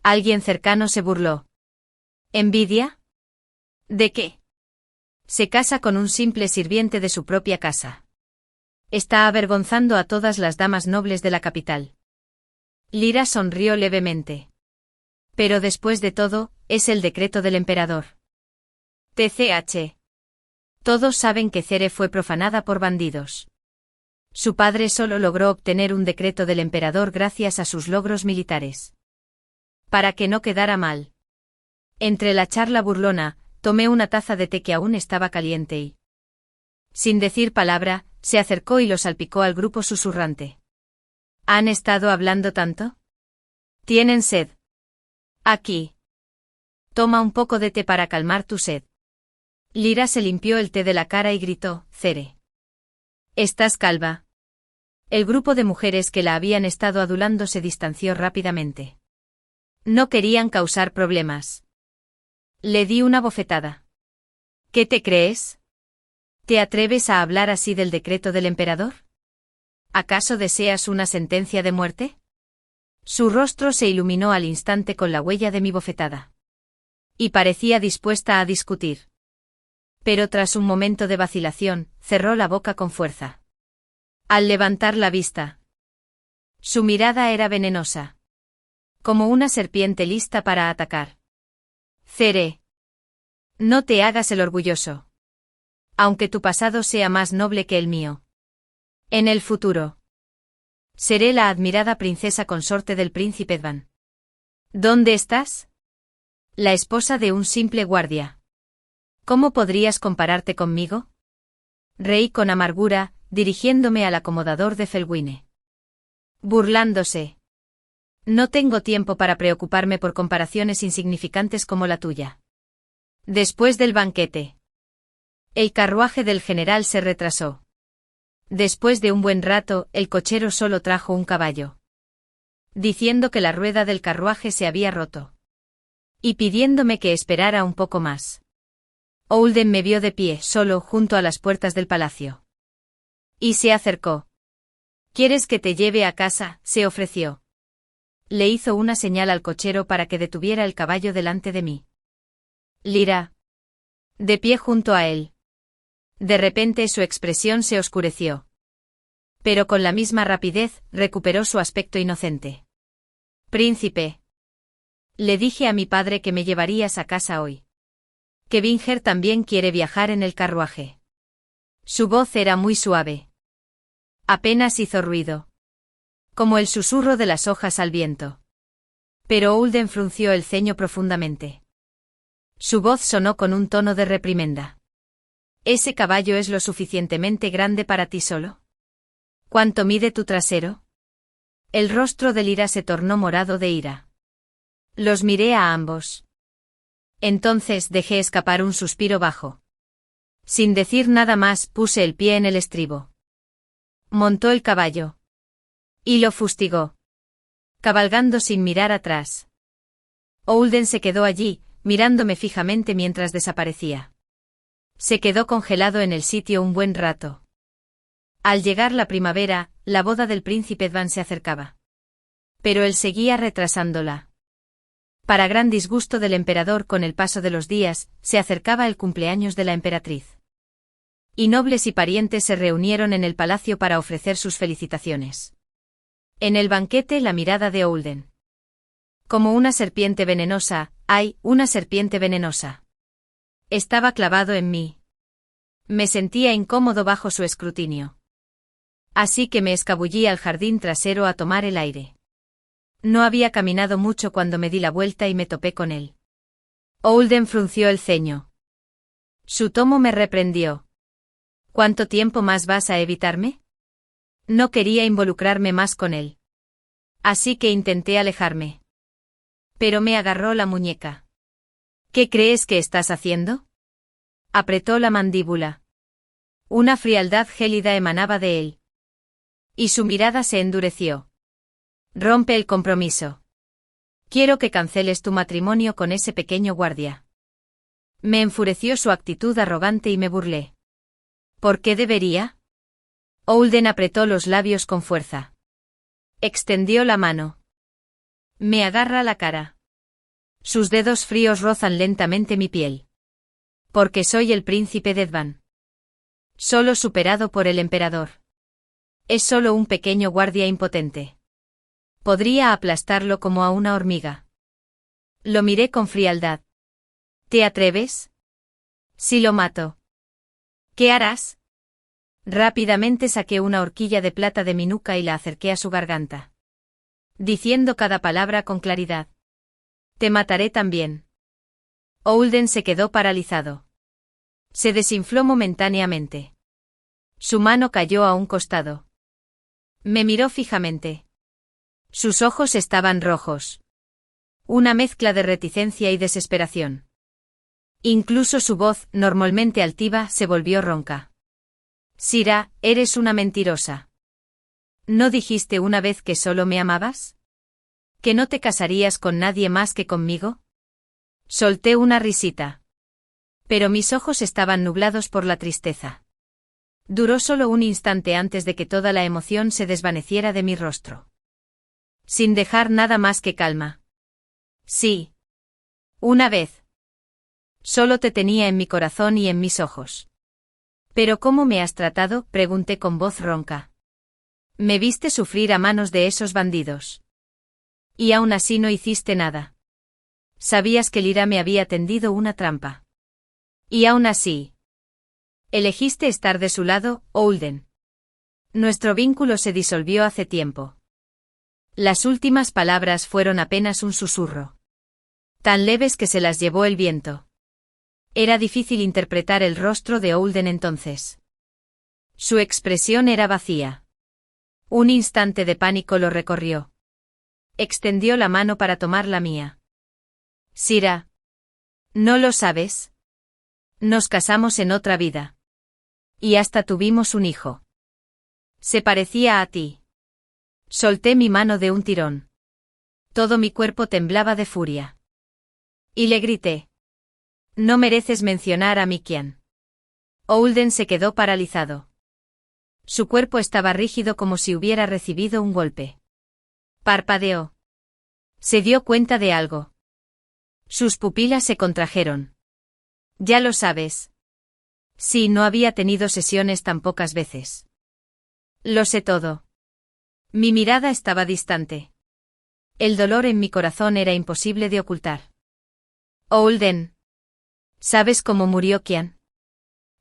Alguien cercano se burló. ¿Envidia? ¿De qué? Se casa con un simple sirviente de su propia casa. Está avergonzando a todas las damas nobles de la capital. Lyra sonrió levemente. Pero después de todo, es el decreto del emperador. TCH. Todos saben que Cere fue profanada por bandidos. Su padre solo logró obtener un decreto del emperador gracias a sus logros militares. Para que no quedara mal. Entre la charla burlona, tomé una taza de té que aún estaba caliente y, sin decir palabra, se acercó y lo salpicó al grupo susurrante. ¿Han estado hablando tanto? ¿Tienen sed? Aquí. Toma un poco de té para calmar tu sed. Lyra se limpió el té de la cara y gritó, Cere. ¿Estás calva? El grupo de mujeres que la habían estado adulando se distanció rápidamente. No querían causar problemas. Le di una bofetada. ¿Qué te crees? ¿Te atreves a hablar así del decreto del emperador? ¿Acaso deseas una sentencia de muerte? Su rostro se iluminó al instante con la huella de mi bofetada. Y parecía dispuesta a discutir. Pero tras un momento de vacilación, cerró la boca con fuerza. Al levantar la vista. Su mirada era venenosa. Como una serpiente lista para atacar. Cere. No te hagas el orgulloso. Aunque tu pasado sea más noble que el mío. En el futuro. Seré la admirada princesa consorte del príncipe Dvan. ¿Dónde estás? La esposa de un simple guardia. ¿Cómo podrías compararte conmigo? Reí con amargura, dirigiéndome al acomodador de Felwine. Burlándose. No tengo tiempo para preocuparme por comparaciones insignificantes como la tuya. Después del banquete. El carruaje del general se retrasó. Después de un buen rato, el cochero solo trajo un caballo. Diciendo que la rueda del carruaje se había roto. Y pidiéndome que esperara un poco más. Olden me vio de pie, solo, junto a las puertas del palacio. Y se acercó. ¿Quieres que te lleve a casa?, se ofreció. Le hizo una señal al cochero para que detuviera el caballo delante de mí. Lyra. De pie junto a él. De repente su expresión se oscureció. Pero con la misma rapidez, recuperó su aspecto inocente. Príncipe. Le dije a mi padre que me llevarías a casa hoy. Que Vinger también quiere viajar en el carruaje. Su voz era muy suave. Apenas hizo ruido. como el susurro de las hojas al viento. Pero Ulden frunció el ceño profundamente. Su voz sonó con un tono de reprimenda. ¿Ese caballo es lo suficientemente grande para ti solo? ¿Cuánto mide tu trasero? El rostro de Lyra se tornó morado de ira. Los miré a ambos. Entonces dejé escapar un suspiro bajo. Sin decir nada más, puse el pie en el estribo. Montó el caballo. Y lo fustigó. Cabalgando sin mirar atrás. Ulden se quedó allí, mirándome fijamente mientras desaparecía. Se quedó congelado en el sitio un buen rato. Al llegar la primavera, la boda del príncipe Edvan se acercaba. Pero él seguía retrasándola. Para gran disgusto del emperador, con el paso de los días, se acercaba el cumpleaños de la emperatriz. Y nobles y parientes se reunieron en el palacio para ofrecer sus felicitaciones. En el banquete, la mirada de Ulden. Como una serpiente venenosa, ¡ay, una serpiente venenosa! Estaba clavado en mí. Me sentía incómodo bajo su escrutinio. Así que me escabullí al jardín trasero a tomar el aire. No había caminado mucho cuando me di la vuelta y me topé con él. Ulden frunció el ceño. Su tomo me reprendió. ¿Cuánto tiempo más vas a evitarme? No quería involucrarme más con él. Así que intenté alejarme. Pero me agarró la muñeca. ¿Qué crees que estás haciendo? Apretó la mandíbula. Una frialdad gélida emanaba de él. Y su mirada se endureció. Rompe el compromiso. Quiero que canceles tu matrimonio con ese pequeño guardia. Me enfureció su actitud arrogante y me burlé. ¿Por qué debería? Ulden apretó los labios con fuerza. Extendió la mano. Me agarra la cara. Sus dedos fríos rozan lentamente mi piel. Porque soy el príncipe de Edvan. Solo superado por el emperador. Es solo un pequeño guardia impotente. Podría aplastarlo como a una hormiga. Lo miré con frialdad. ¿Te atreves? Si lo mato. ¿Qué harás? Rápidamente saqué una horquilla de plata de mi nuca y la acerqué a su garganta. Diciendo cada palabra con claridad. Te mataré también. Ulden se quedó paralizado. Se desinfló momentáneamente. Su mano cayó a un costado. Me miró fijamente. Sus ojos estaban rojos. Una mezcla de reticencia y desesperación. Incluso su voz, normalmente altiva, se volvió ronca. Sira, eres una mentirosa. ¿No dijiste una vez que solo me amabas? ¿Que no te casarías con nadie más que conmigo? Solté una risita. Pero mis ojos estaban nublados por la tristeza. Duró solo un instante antes de que toda la emoción se desvaneciera de mi rostro. Sin dejar nada más que calma. Sí. Una vez. Solo te tenía en mi corazón y en mis ojos. ¿Pero cómo me has tratado?, pregunté con voz ronca. Me viste sufrir a manos de esos bandidos. Y aún así no hiciste nada. Sabías que Lyra me había tendido una trampa. Y aún así. Elegiste estar de su lado, Ulden. Nuestro vínculo se disolvió hace tiempo. Las últimas palabras fueron apenas un susurro. Tan leves que se las llevó el viento. Era difícil interpretar el rostro de Ulden entonces. Su expresión era vacía. Un instante de pánico lo recorrió. Extendió la mano para tomar la mía. Sira. ¿No lo sabes? Nos casamos en otra vida. Y hasta tuvimos un hijo. Se parecía a ti. Solté mi mano de un tirón. Todo mi cuerpo temblaba de furia. Y le grité. No mereces mencionar a mi quién. Ulden se quedó paralizado. Su cuerpo estaba rígido como si hubiera recibido un golpe. Parpadeó. Se dio cuenta de algo. Sus pupilas se contrajeron. Ya lo sabes. Sí, no había tenido sesiones tan pocas veces. Lo sé todo. Mi mirada estaba distante. El dolor en mi corazón era imposible de ocultar. Ulden. ¿Sabes cómo murió Kian?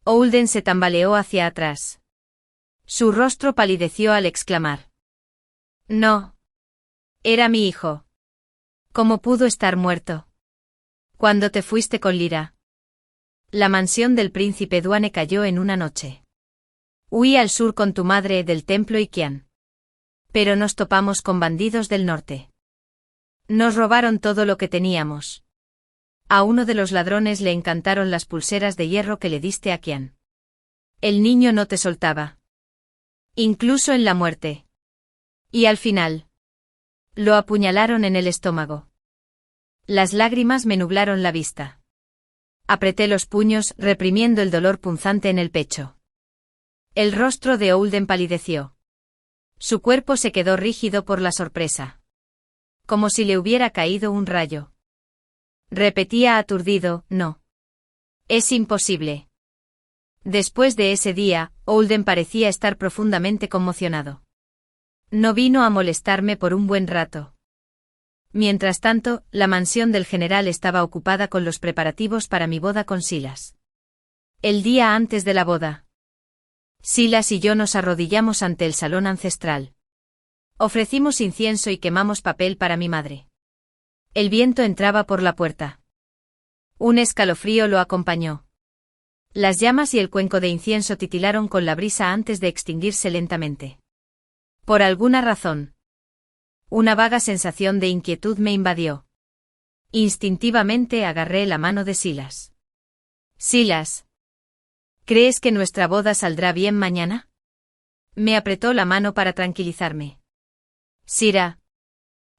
Ulden se tambaleó hacia atrás. Su rostro palideció al exclamar. No. Era mi hijo. ¿Cómo pudo estar muerto? Cuando te fuiste con Lyra. La mansión del príncipe Duane cayó en una noche. Huí al sur con tu madre del templo Ikian. Pero nos topamos con bandidos del norte. Nos robaron todo lo que teníamos. A uno de los ladrones le encantaron las pulseras de hierro que le diste a Qian. El niño no te soltaba. Incluso en la muerte. Y al final. Lo apuñalaron en el estómago. Las lágrimas me nublaron la vista. Apreté los puños, reprimiendo el dolor punzante en el pecho. El rostro de Holden palideció. Su cuerpo se quedó rígido por la sorpresa. Como si le hubiera caído un rayo. Repetía aturdido, no. Es imposible. Después de ese día, Holden parecía estar profundamente conmocionado. No vino a molestarme por un buen rato. Mientras tanto, la mansión del general estaba ocupada con los preparativos para mi boda con Silas. El día antes de la boda, Silas y yo nos arrodillamos ante el salón ancestral. Ofrecimos incienso y quemamos papel para mi madre. El viento entraba por la puerta. Un escalofrío lo acompañó. Las llamas y el cuenco de incienso titilaron con la brisa antes de extinguirse lentamente. Por alguna razón, una vaga sensación de inquietud me invadió. Instintivamente agarré la mano de Silas. Silas, ¿crees que nuestra boda saldrá bien mañana? Me apretó la mano para tranquilizarme. Sira,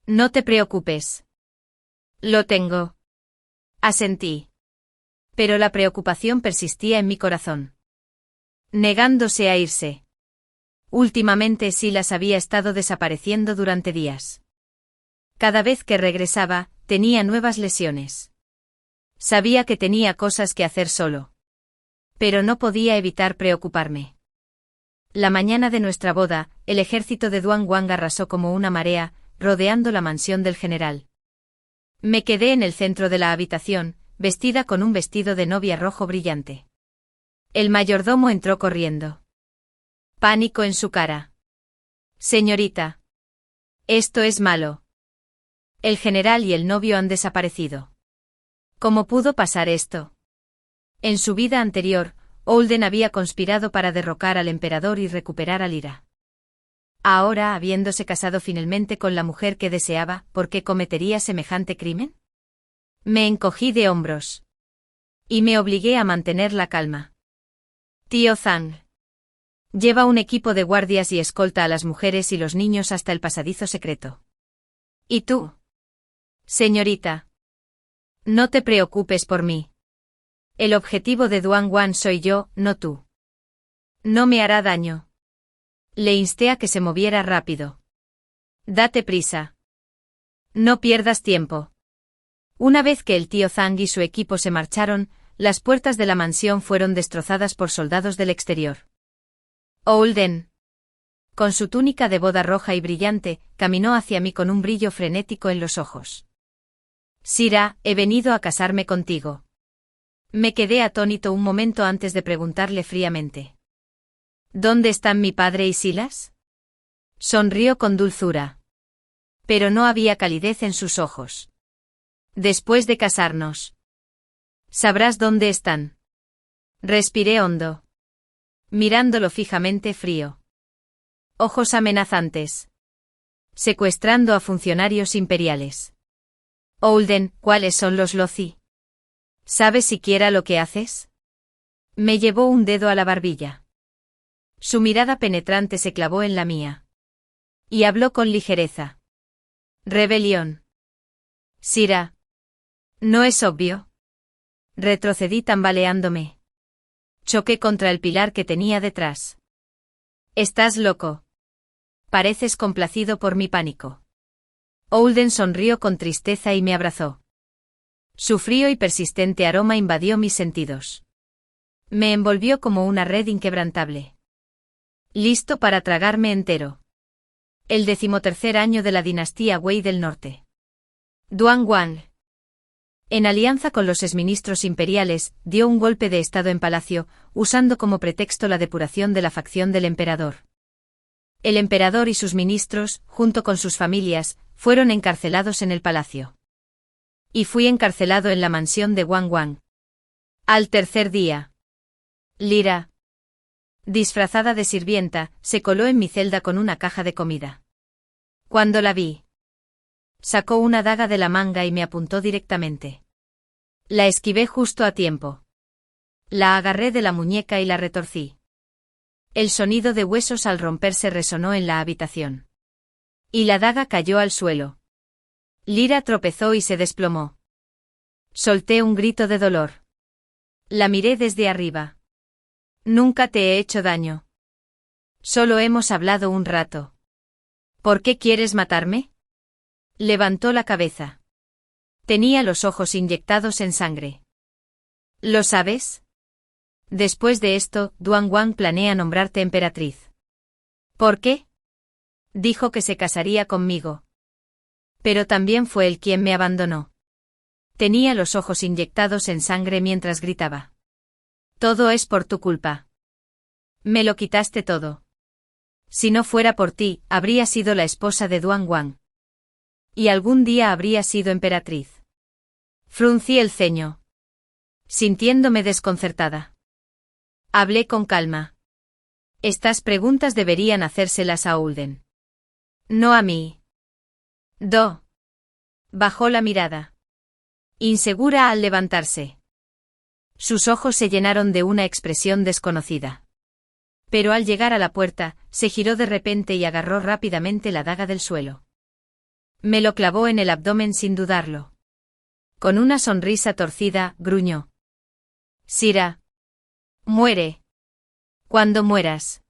no te preocupes. Lo tengo. Asentí. Pero la preocupación persistía en mi corazón. Negándose a irse. Últimamente Silas había estado desapareciendo durante días. Cada vez que regresaba, tenía nuevas lesiones. Sabía que tenía cosas que hacer solo. Pero no podía evitar preocuparme. La mañana de nuestra boda, el ejército de Duan Wang arrasó como una marea, rodeando la mansión del general. Me quedé en el centro de la habitación, vestida con un vestido de novia rojo brillante. El mayordomo entró corriendo. Pánico en su cara. Señorita. Esto es malo. El general y el novio han desaparecido. ¿Cómo pudo pasar esto? En su vida anterior, Holden había conspirado para derrocar al emperador y recuperar a Lyra. Ahora, habiéndose casado finalmente con la mujer que deseaba, ¿por qué cometería semejante crimen? Me encogí de hombros. Y me obligué a mantener la calma. Tío Zhang. Lleva un equipo de guardias y escolta a las mujeres y los niños hasta el pasadizo secreto. ¿Y tú? Señorita. No te preocupes por mí. El objetivo de Duan Wang soy yo, no tú. No me hará daño. Le insté a que se moviera rápido. Date prisa. No pierdas tiempo. Una vez que el tío Zhang y su equipo se marcharon, las puertas de la mansión fueron destrozadas por soldados del exterior. Holden, con su túnica de boda roja y brillante, caminó hacia mí con un brillo frenético en los ojos. Sira, he venido a casarme contigo. Me quedé atónito un momento antes de preguntarle fríamente. ¿Dónde están mi padre y Silas? Sonrió con dulzura. Pero no había calidez en sus ojos. Después de casarnos. Sabrás dónde están. Respiré hondo. Mirándolo fijamente frío. Ojos amenazantes. Secuestrando a funcionarios imperiales. Holden, ¿cuáles son los Lozi? ¿Sabes siquiera lo que haces? Me llevó un dedo a la barbilla. Su mirada penetrante se clavó en la mía. Y habló con ligereza. Rebelión. Sira. ¿No es obvio? Retrocedí tambaleándome. Choqué contra el pilar que tenía detrás. Estás loco. Pareces complacido por mi pánico. Holden sonrió con tristeza y me abrazó. Su frío y persistente aroma invadió mis sentidos. Me envolvió como una red inquebrantable. Listo para tragarme entero. El 13º año de la dinastía Wei del Norte. Duan Wang. En alianza con los exministros imperiales, dio un golpe de estado en palacio, usando como pretexto la depuración de la facción del emperador. El emperador y sus ministros, junto con sus familias, fueron encarcelados en el palacio. Y fui encarcelado en la mansión de Wang Wang. Al tercer día. Lyra, disfrazada de sirvienta, se coló en mi celda con una caja de comida. Cuando la vi, sacó una daga de la manga y me apuntó directamente. La esquivé justo a tiempo. La agarré de la muñeca y la retorcí. El sonido de huesos al romperse resonó en la habitación. Y la daga cayó al suelo. Lyra tropezó y se desplomó. Solté un grito de dolor. La miré desde arriba. Nunca te he hecho daño. Solo hemos hablado un rato. ¿Por qué quieres matarme? Levantó la cabeza. Tenía los ojos inyectados en sangre. ¿Lo sabes? Después de esto, Duan Wang planea nombrarte emperatriz. ¿Por qué? Dijo que se casaría conmigo. Pero también fue él quien me abandonó. Tenía los ojos inyectados en sangre mientras gritaba. Todo es por tu culpa. Me lo quitaste todo. Si no fuera por ti, habría sido la esposa de Duan Wang. Y algún día habría sido emperatriz. Fruncí el ceño, sintiéndome desconcertada. Hablé con calma. Estas preguntas deberían hacérselas a Ulden. No a mí. Do. Bajó la mirada. Insegura al levantarse. Sus ojos se llenaron de una expresión desconocida. Pero al llegar a la puerta, se giró de repente y agarró rápidamente la daga del suelo. Me lo clavó en el abdomen sin dudarlo. Con una sonrisa torcida, gruñó. Sira. Muere. Cuando mueras,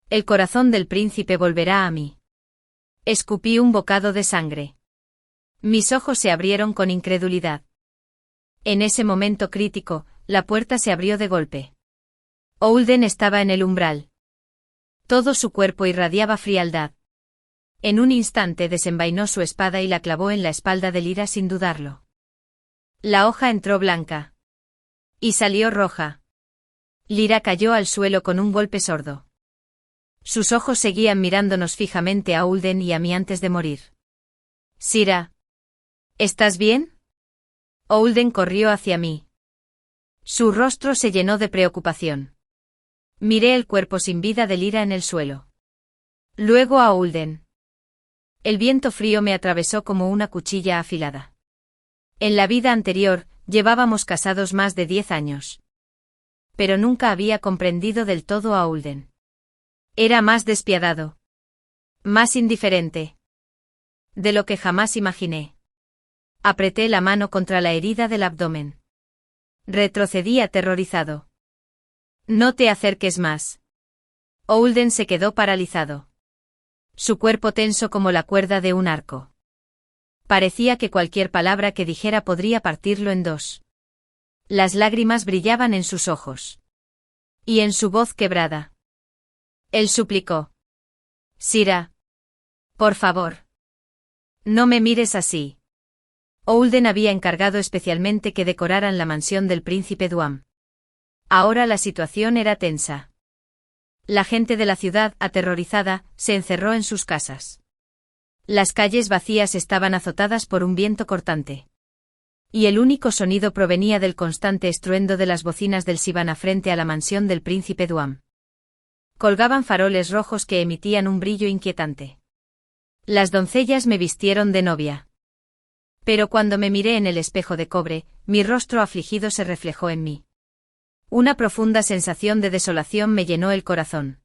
el corazón del príncipe volverá a mí. Escupí un bocado de sangre. Mis ojos se abrieron con incredulidad. En ese momento crítico, la puerta se abrió de golpe. Ulden estaba en el umbral. Todo su cuerpo irradiaba frialdad. En un instante desenvainó su espada y la clavó en la espalda de Lyra sin dudarlo. La hoja entró blanca. Y salió roja. Lyra cayó al suelo con un golpe sordo. Sus ojos seguían mirándonos fijamente a Ulden y a mí antes de morir. Sira. ¿Estás bien? Ulden corrió hacia mí. Su rostro se llenó de preocupación. Miré el cuerpo sin vida de Lyra en el suelo. Luego a Ulden. El viento frío me atravesó como una cuchilla afilada. En la vida anterior, llevábamos casados más de 10 años. Pero nunca había comprendido del todo a Ulden. Era más despiadado. Más indiferente. De lo que jamás imaginé. Apreté la mano contra la herida del abdomen. Retrocedí aterrorizado. No te acerques más. Ulden se quedó paralizado. Su cuerpo tenso como la cuerda de un arco. Parecía que cualquier palabra que dijera podría partirlo en dos. Las lágrimas brillaban en sus ojos. Y en su voz quebrada. Él suplicó. Sira. Por favor. No me mires así. Ulden había encargado especialmente que decoraran la mansión del príncipe Duam. Ahora la situación era tensa. La gente de la ciudad, aterrorizada, se encerró en sus casas. Las calles vacías estaban azotadas por un viento cortante. Y el único sonido provenía del constante estruendo de las bocinas del Sivana frente a la mansión del príncipe Duam. Colgaban faroles rojos que emitían un brillo inquietante. Las doncellas me vistieron de novia. Pero cuando me miré en el espejo de cobre, mi rostro afligido se reflejó en mí. Una profunda sensación de desolación me llenó el corazón.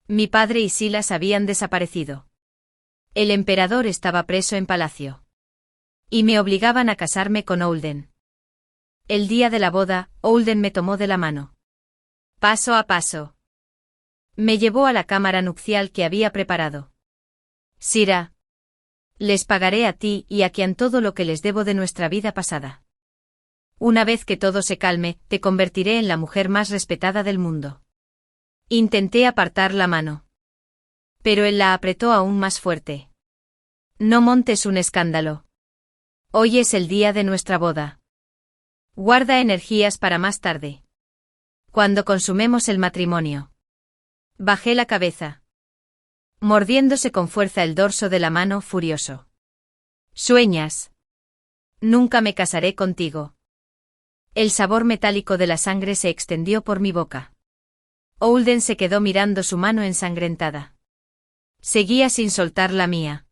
Mi padre y Silas habían desaparecido. El emperador estaba preso en palacio. Y me obligaban a casarme con Ulden. El día de la boda, Ulden me tomó de la mano. Paso a paso. Me llevó a la cámara nupcial que había preparado. Sira. Les pagaré a ti y a Qian todo lo que les debo de nuestra vida pasada. Una vez que todo se calme, te convertiré en la mujer más respetada del mundo. Intenté apartar la mano. Pero él la apretó aún más fuerte. No montes un escándalo. Hoy es el día de nuestra boda. Guarda energías para más tarde. Cuando consumemos el matrimonio. Bajé la cabeza. mordiéndose con fuerza el dorso de la mano, furioso. Sueñas. Nunca me casaré contigo. El sabor metálico de la sangre se extendió por mi boca. Holden se quedó mirando su mano ensangrentada. Seguía sin soltar la mía.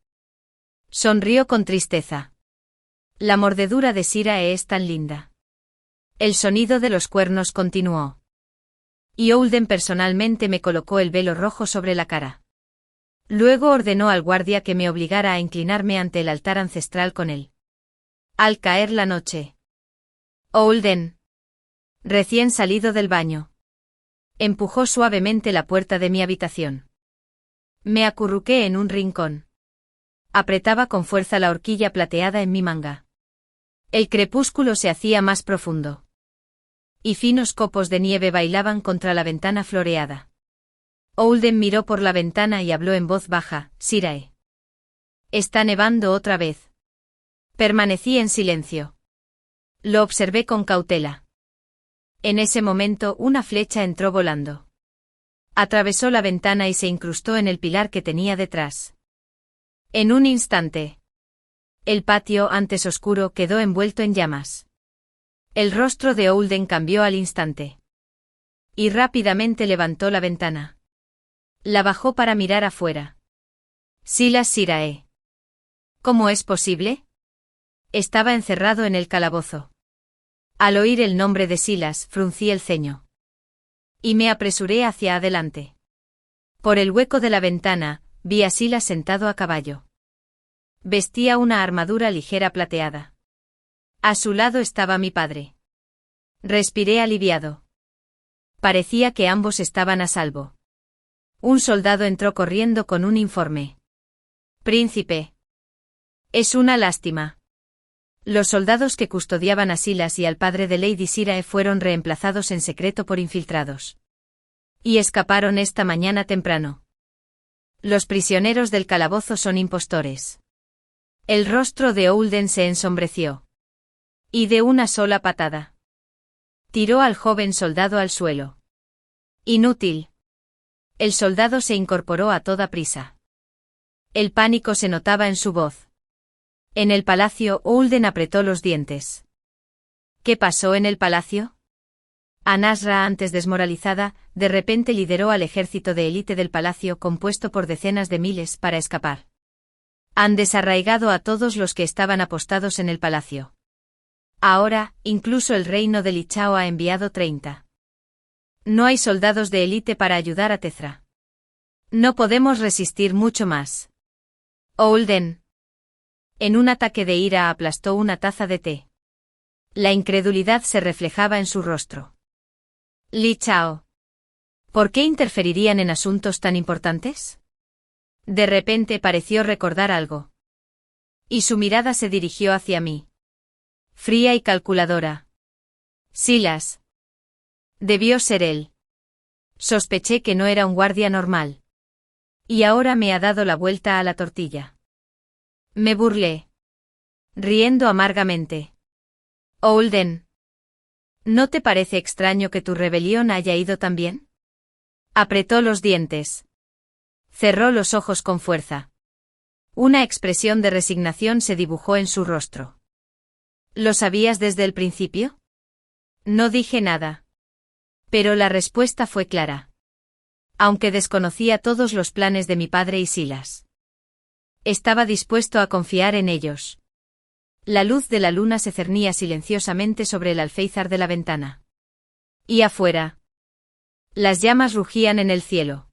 Sonrió con tristeza. La mordedura de Sirae es tan linda. El sonido de los cuernos continuó. Y Holden personalmente me colocó el velo rojo sobre la cara. Luego ordenó al guardia que me obligara a inclinarme ante el altar ancestral con él. Al caer la noche. Holden, recién salido del baño, empujó suavemente la puerta de mi habitación. Me acurruqué en un rincón. Apretaba con fuerza la horquilla plateada en mi manga. El crepúsculo se hacía más profundo. Y finos copos de nieve bailaban contra la ventana floreada. Holden miró por la ventana y habló en voz baja: Sirae. Está nevando otra vez. Permanecí en silencio. Lo observé con cautela. En ese momento una flecha entró volando. Atravesó la ventana y se incrustó en el pilar que tenía detrás. En un instante. El patio, antes oscuro, quedó envuelto en llamas. El rostro de Holden cambió al instante. Y rápidamente levantó la ventana. La bajó para mirar afuera. Silas Sirae. ¿Cómo es posible? Estaba encerrado en el calabozo. Al oír el nombre de Silas, fruncí el ceño. Y me apresuré hacia adelante. Por el hueco de la ventana, vi a Silas sentado a caballo. Vestía una armadura ligera plateada. A su lado estaba mi padre. Respiré aliviado. Parecía que ambos estaban a salvo. Un soldado entró corriendo con un informe. Príncipe. Es una lástima. Los soldados que custodiaban a Silas y al padre de Lady Sirae fueron reemplazados en secreto por infiltrados. Y escaparon esta mañana temprano. Los prisioneros del calabozo son impostores. El rostro de Holden se ensombreció. Y de una sola patada tiró al joven soldado al suelo. Inútil. El soldado se incorporó a toda prisa. El pánico se notaba en su voz. En el palacio, Holden apretó los dientes. ¿Qué pasó en el palacio? Anasra, antes desmoralizada, de repente lideró al ejército de élite del palacio compuesto por decenas de miles para escapar. Han desarraigado a todos los que estaban apostados en el palacio. Ahora, incluso el reino de Lichao ha enviado 30. No hay soldados de élite para ayudar a Tezra. No podemos resistir mucho más. Holden. En un ataque de ira aplastó una taza de té. La incredulidad se reflejaba en su rostro. Lichao. ¿Por qué interferirían en asuntos tan importantes? De repente pareció recordar algo. Y su mirada se dirigió hacia mí. Fría y calculadora. Silas. Debió ser él. Sospeché que no era un guardia normal. Y ahora me ha dado la vuelta a la tortilla. Me burlé. Riendo amargamente. Holden. ¿No te parece extraño que tu rebelión haya ido tan bien? Apretó los dientes. Cerró los ojos con fuerza. Una expresión de resignación se dibujó en su rostro. ¿Lo sabías desde el principio? No dije nada. Pero la respuesta fue clara. Aunque desconocía todos los planes de mi padre y Silas. Estaba dispuesto a confiar en ellos. La luz de la luna se cernía silenciosamente sobre el alféizar de la ventana. Y afuera. Las llamas rugían en el cielo.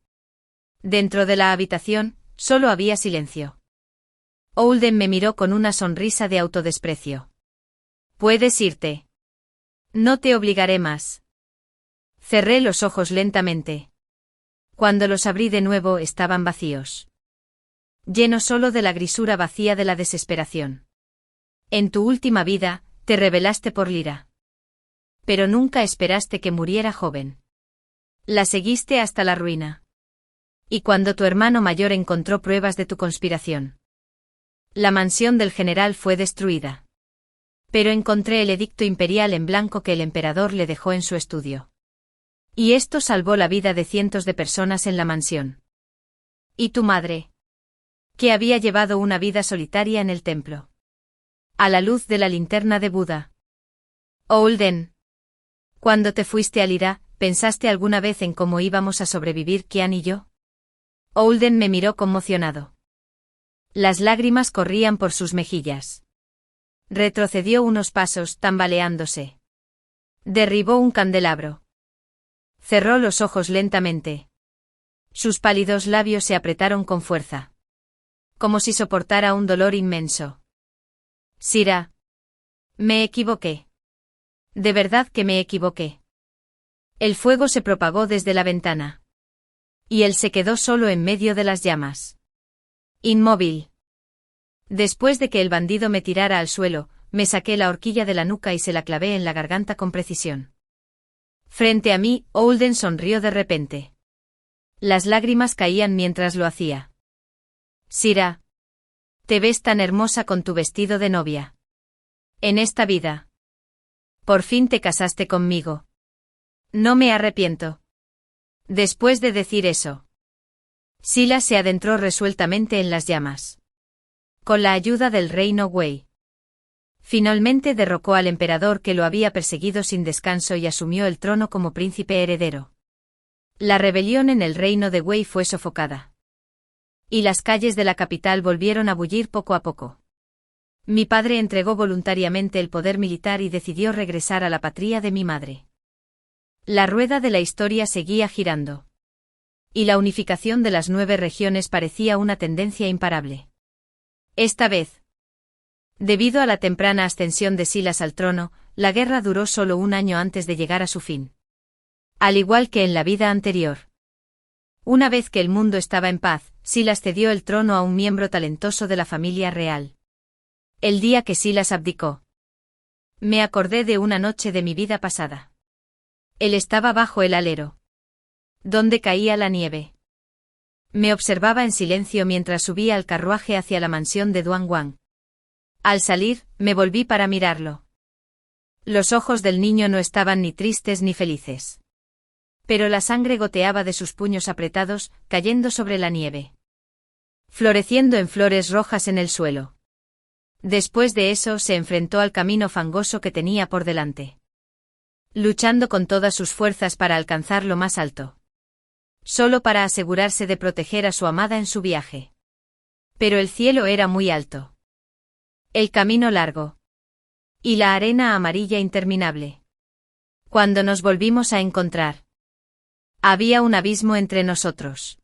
Dentro de la habitación, solo había silencio. Holden me miró con una sonrisa de autodesprecio. Puedes irte. No te obligaré más. Cerré los ojos lentamente. Cuando los abrí de nuevo estaban vacíos. Llenos solo de la grisura vacía de la desesperación. En tu última vida, te rebelaste por Lyra. Pero nunca esperaste que muriera joven. La seguiste hasta la ruina. Y cuando tu hermano mayor encontró pruebas de tu conspiración. La mansión del general fue destruida. Pero encontré el edicto imperial en blanco que el emperador le dejó en su estudio. Y esto salvó la vida de cientos de personas en la mansión. ¿Y tu madre? Que había llevado una vida solitaria en el templo. A la luz de la linterna de Buda. Olden. Cuando te fuiste al Ira, ¿pensaste alguna vez en cómo íbamos a sobrevivir Kian y yo? Olden me miró conmocionado. Las lágrimas corrían por sus mejillas. Retrocedió unos pasos, tambaleándose. Derribó un candelabro. Cerró los ojos lentamente. Sus pálidos labios se apretaron con fuerza. Como si soportara un dolor inmenso. Sira. Me equivoqué. De verdad que me equivoqué. El fuego se propagó desde la ventana. Y él se quedó solo en medio de las llamas. Inmóvil. Después de que el bandido me tirara al suelo, me saqué la horquilla de la nuca y se la clavé en la garganta con precisión. Frente a mí, Olden sonrió de repente. Las lágrimas caían mientras lo hacía. Sira. Te ves tan hermosa con tu vestido de novia. En esta vida. Por fin te casaste conmigo. No me arrepiento. Después de decir eso, Sila se adentró resueltamente en las llamas. Con la ayuda del reino Wei. Finalmente derrocó al emperador que lo había perseguido sin descanso y asumió el trono como príncipe heredero. La rebelión en el reino de Wei fue sofocada. Y las calles de la capital volvieron a bullir poco a poco. Mi padre entregó voluntariamente el poder militar y decidió regresar a la patria de mi madre. La rueda de la historia seguía girando. Y la unificación de las 9 regiones parecía una tendencia imparable. Esta vez, debido a la temprana ascensión de Silas al trono, la guerra duró solo un año antes de llegar a su fin. Al igual que en la vida anterior. Una vez que el mundo estaba en paz, Silas cedió el trono a un miembro talentoso de la familia real. El día que Silas abdicó, me acordé de una noche de mi vida pasada. Él estaba bajo el alero, donde caía la nieve. Me observaba en silencio mientras subía al carruaje hacia la mansión de Duan Wang. Al salir, me volví para mirarlo. Los ojos del niño no estaban ni tristes ni felices. Pero la sangre goteaba de sus puños apretados, cayendo sobre la nieve. Floreciendo en flores rojas en el suelo. Después de eso se enfrentó al camino fangoso que tenía por delante. Luchando con todas sus fuerzas para alcanzar lo más alto. Solo para asegurarse de proteger a su amada en su viaje. Pero el cielo era muy alto. El camino largo. Y la arena amarilla interminable. Cuando nos volvimos a encontrar, había un abismo entre nosotros.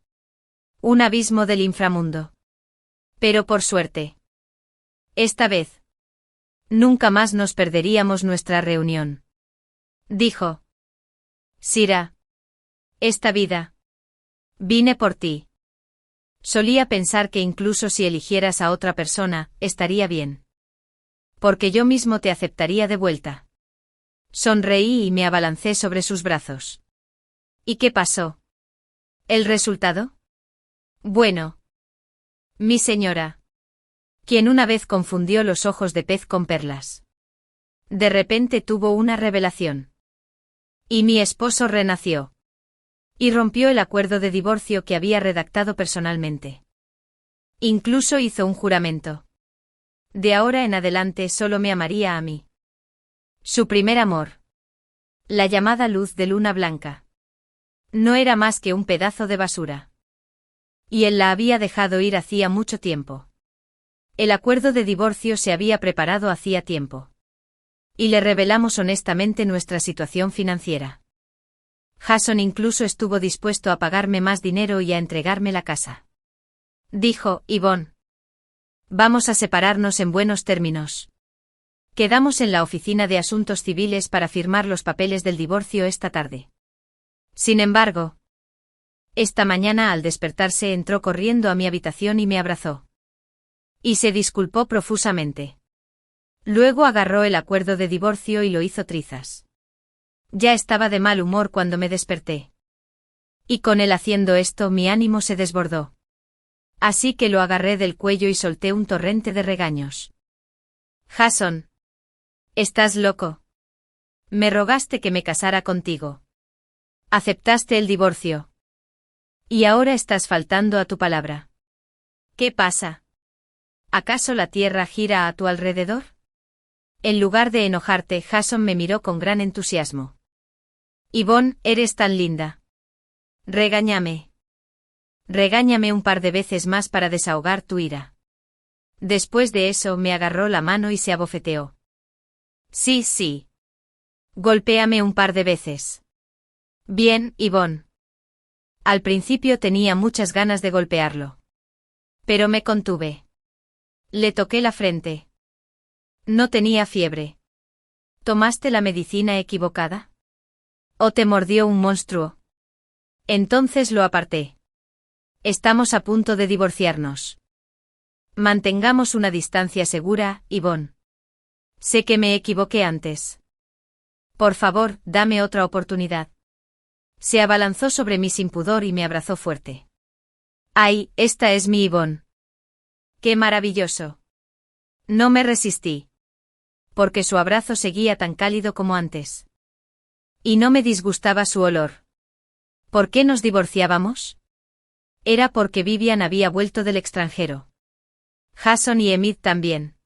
Un abismo del inframundo. Pero por suerte, esta vez, nunca más nos perderíamos nuestra reunión. Dijo. Sira. Esta vida. Vine por ti. Solía pensar que incluso si eligieras a otra persona, estaría bien. Porque yo mismo te aceptaría de vuelta. Sonreí y me abalancé sobre sus brazos. ¿Y qué pasó? ¿El resultado? Bueno. Mi señora. Quien una vez confundió los ojos de pez con perlas. De repente tuvo una revelación. Y mi esposo renació. Y rompió el acuerdo de divorcio que había redactado personalmente. Incluso hizo un juramento. De ahora en adelante solo me amaría a mí. Su primer amor. La llamada luz de luna blanca. No era más que un pedazo de basura. Y él la había dejado ir hacía mucho tiempo. El acuerdo de divorcio se había preparado hacía tiempo. Y le revelamos honestamente nuestra situación financiera. Jason incluso estuvo dispuesto a pagarme más dinero y a entregarme la casa. Dijo Yvonne. Vamos a separarnos en buenos términos. Quedamos en la oficina de asuntos civiles para firmar los papeles del divorcio esta tarde. Sin embargo, esta mañana al despertarse entró corriendo a mi habitación y me abrazó. Y se disculpó profusamente. Luego agarró el acuerdo de divorcio y lo hizo trizas. Ya estaba de mal humor cuando me desperté. Y con él haciendo esto mi ánimo se desbordó. Así que lo agarré del cuello y solté un torrente de regaños. Jason. ¿Estás loco? Me rogaste que me casara contigo. Aceptaste el divorcio. Y ahora estás faltando a tu palabra. ¿Qué pasa? ¿Acaso la tierra gira a tu alrededor? En lugar de enojarte, Jason me miró con gran entusiasmo. Yvonne, eres tan linda. Regáñame. Regáñame un par de veces más para desahogar tu ira. Después de eso me agarró la mano y se abofeteó. Sí, sí. Golpéame un par de veces. Bien, Yvonne. Al principio tenía muchas ganas de golpearlo. Pero me contuve. Le toqué la frente. No tenía fiebre. ¿Tomaste la medicina equivocada? ¿O te mordió un monstruo? Entonces lo aparté. Estamos a punto de divorciarnos. Mantengamos una distancia segura, Yvonne. Sé que me equivoqué antes. Por favor, dame otra oportunidad. Se abalanzó sobre mí sin pudor y me abrazó fuerte. ¡Ay, esta es mi Yvonne! ¡Qué maravilloso! No me resistí. Porque su abrazo seguía tan cálido como antes. Y no me disgustaba su olor. ¿Por qué nos divorciábamos? Era porque Vivian había vuelto del extranjero. Jason y Emmett también.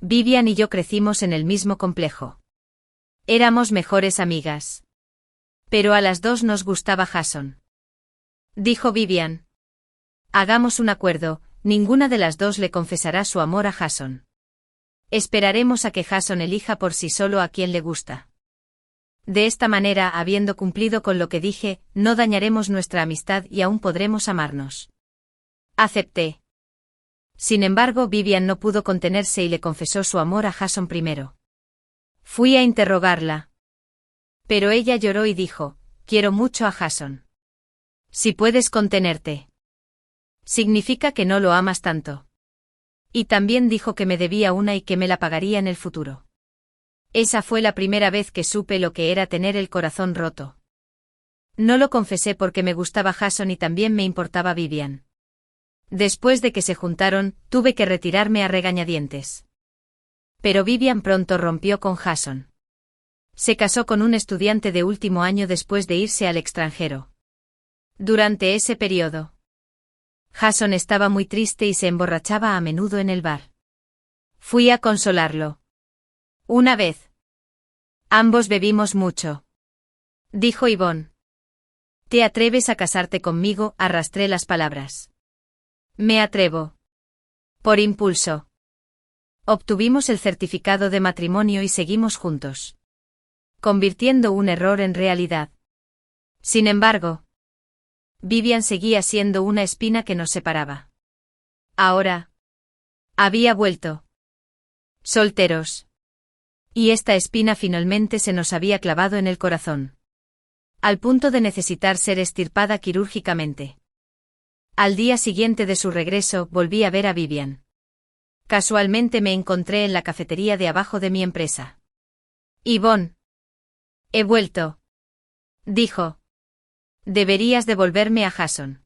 Vivian y yo crecimos en el mismo complejo. Éramos mejores amigas. Pero a las dos nos gustaba Jason. Dijo Vivian. Hagamos un acuerdo, ninguna de las dos le confesará su amor a Jason. Esperaremos a que Jason elija por sí solo a quien le gusta. De esta manera, habiendo cumplido con lo que dije, no dañaremos nuestra amistad y aún podremos amarnos. Acepté. Sin embargo, Vivian no pudo contenerse y le confesó su amor a Jason primero. Fui a interrogarla. Pero ella lloró y dijo, quiero mucho a Jason. Si puedes contenerte. Significa que no lo amas tanto. Y también dijo que me debía una y que me la pagaría en el futuro. Esa fue la primera vez que supe lo que era tener el corazón roto. No lo confesé porque me gustaba Jason y también me importaba Vivian. Después de que se juntaron, tuve que retirarme a regañadientes. Pero Vivian pronto rompió con Jason. Se casó con un estudiante de último año después de irse al extranjero. Durante ese periodo, Jason estaba muy triste y se emborrachaba a menudo en el bar. Fui a consolarlo. Una vez. Ambos bebimos mucho. Dijo Yvonne. ¿Te atreves a casarte conmigo? Arrastré las palabras. Me atrevo. Por impulso. Obtuvimos el certificado de matrimonio y seguimos juntos. Convirtiendo un error en realidad. Sin embargo, Vivian seguía siendo una espina que nos separaba. Ahora. Había vuelto. Solteros. Y esta espina finalmente se nos había clavado en el corazón. Al punto de necesitar ser extirpada quirúrgicamente. Al día siguiente de su regreso, volví a ver a Vivian. Casualmente me encontré en la cafetería de abajo de mi empresa. Yvonne. He vuelto. Dijo. Deberías devolverme a Jason.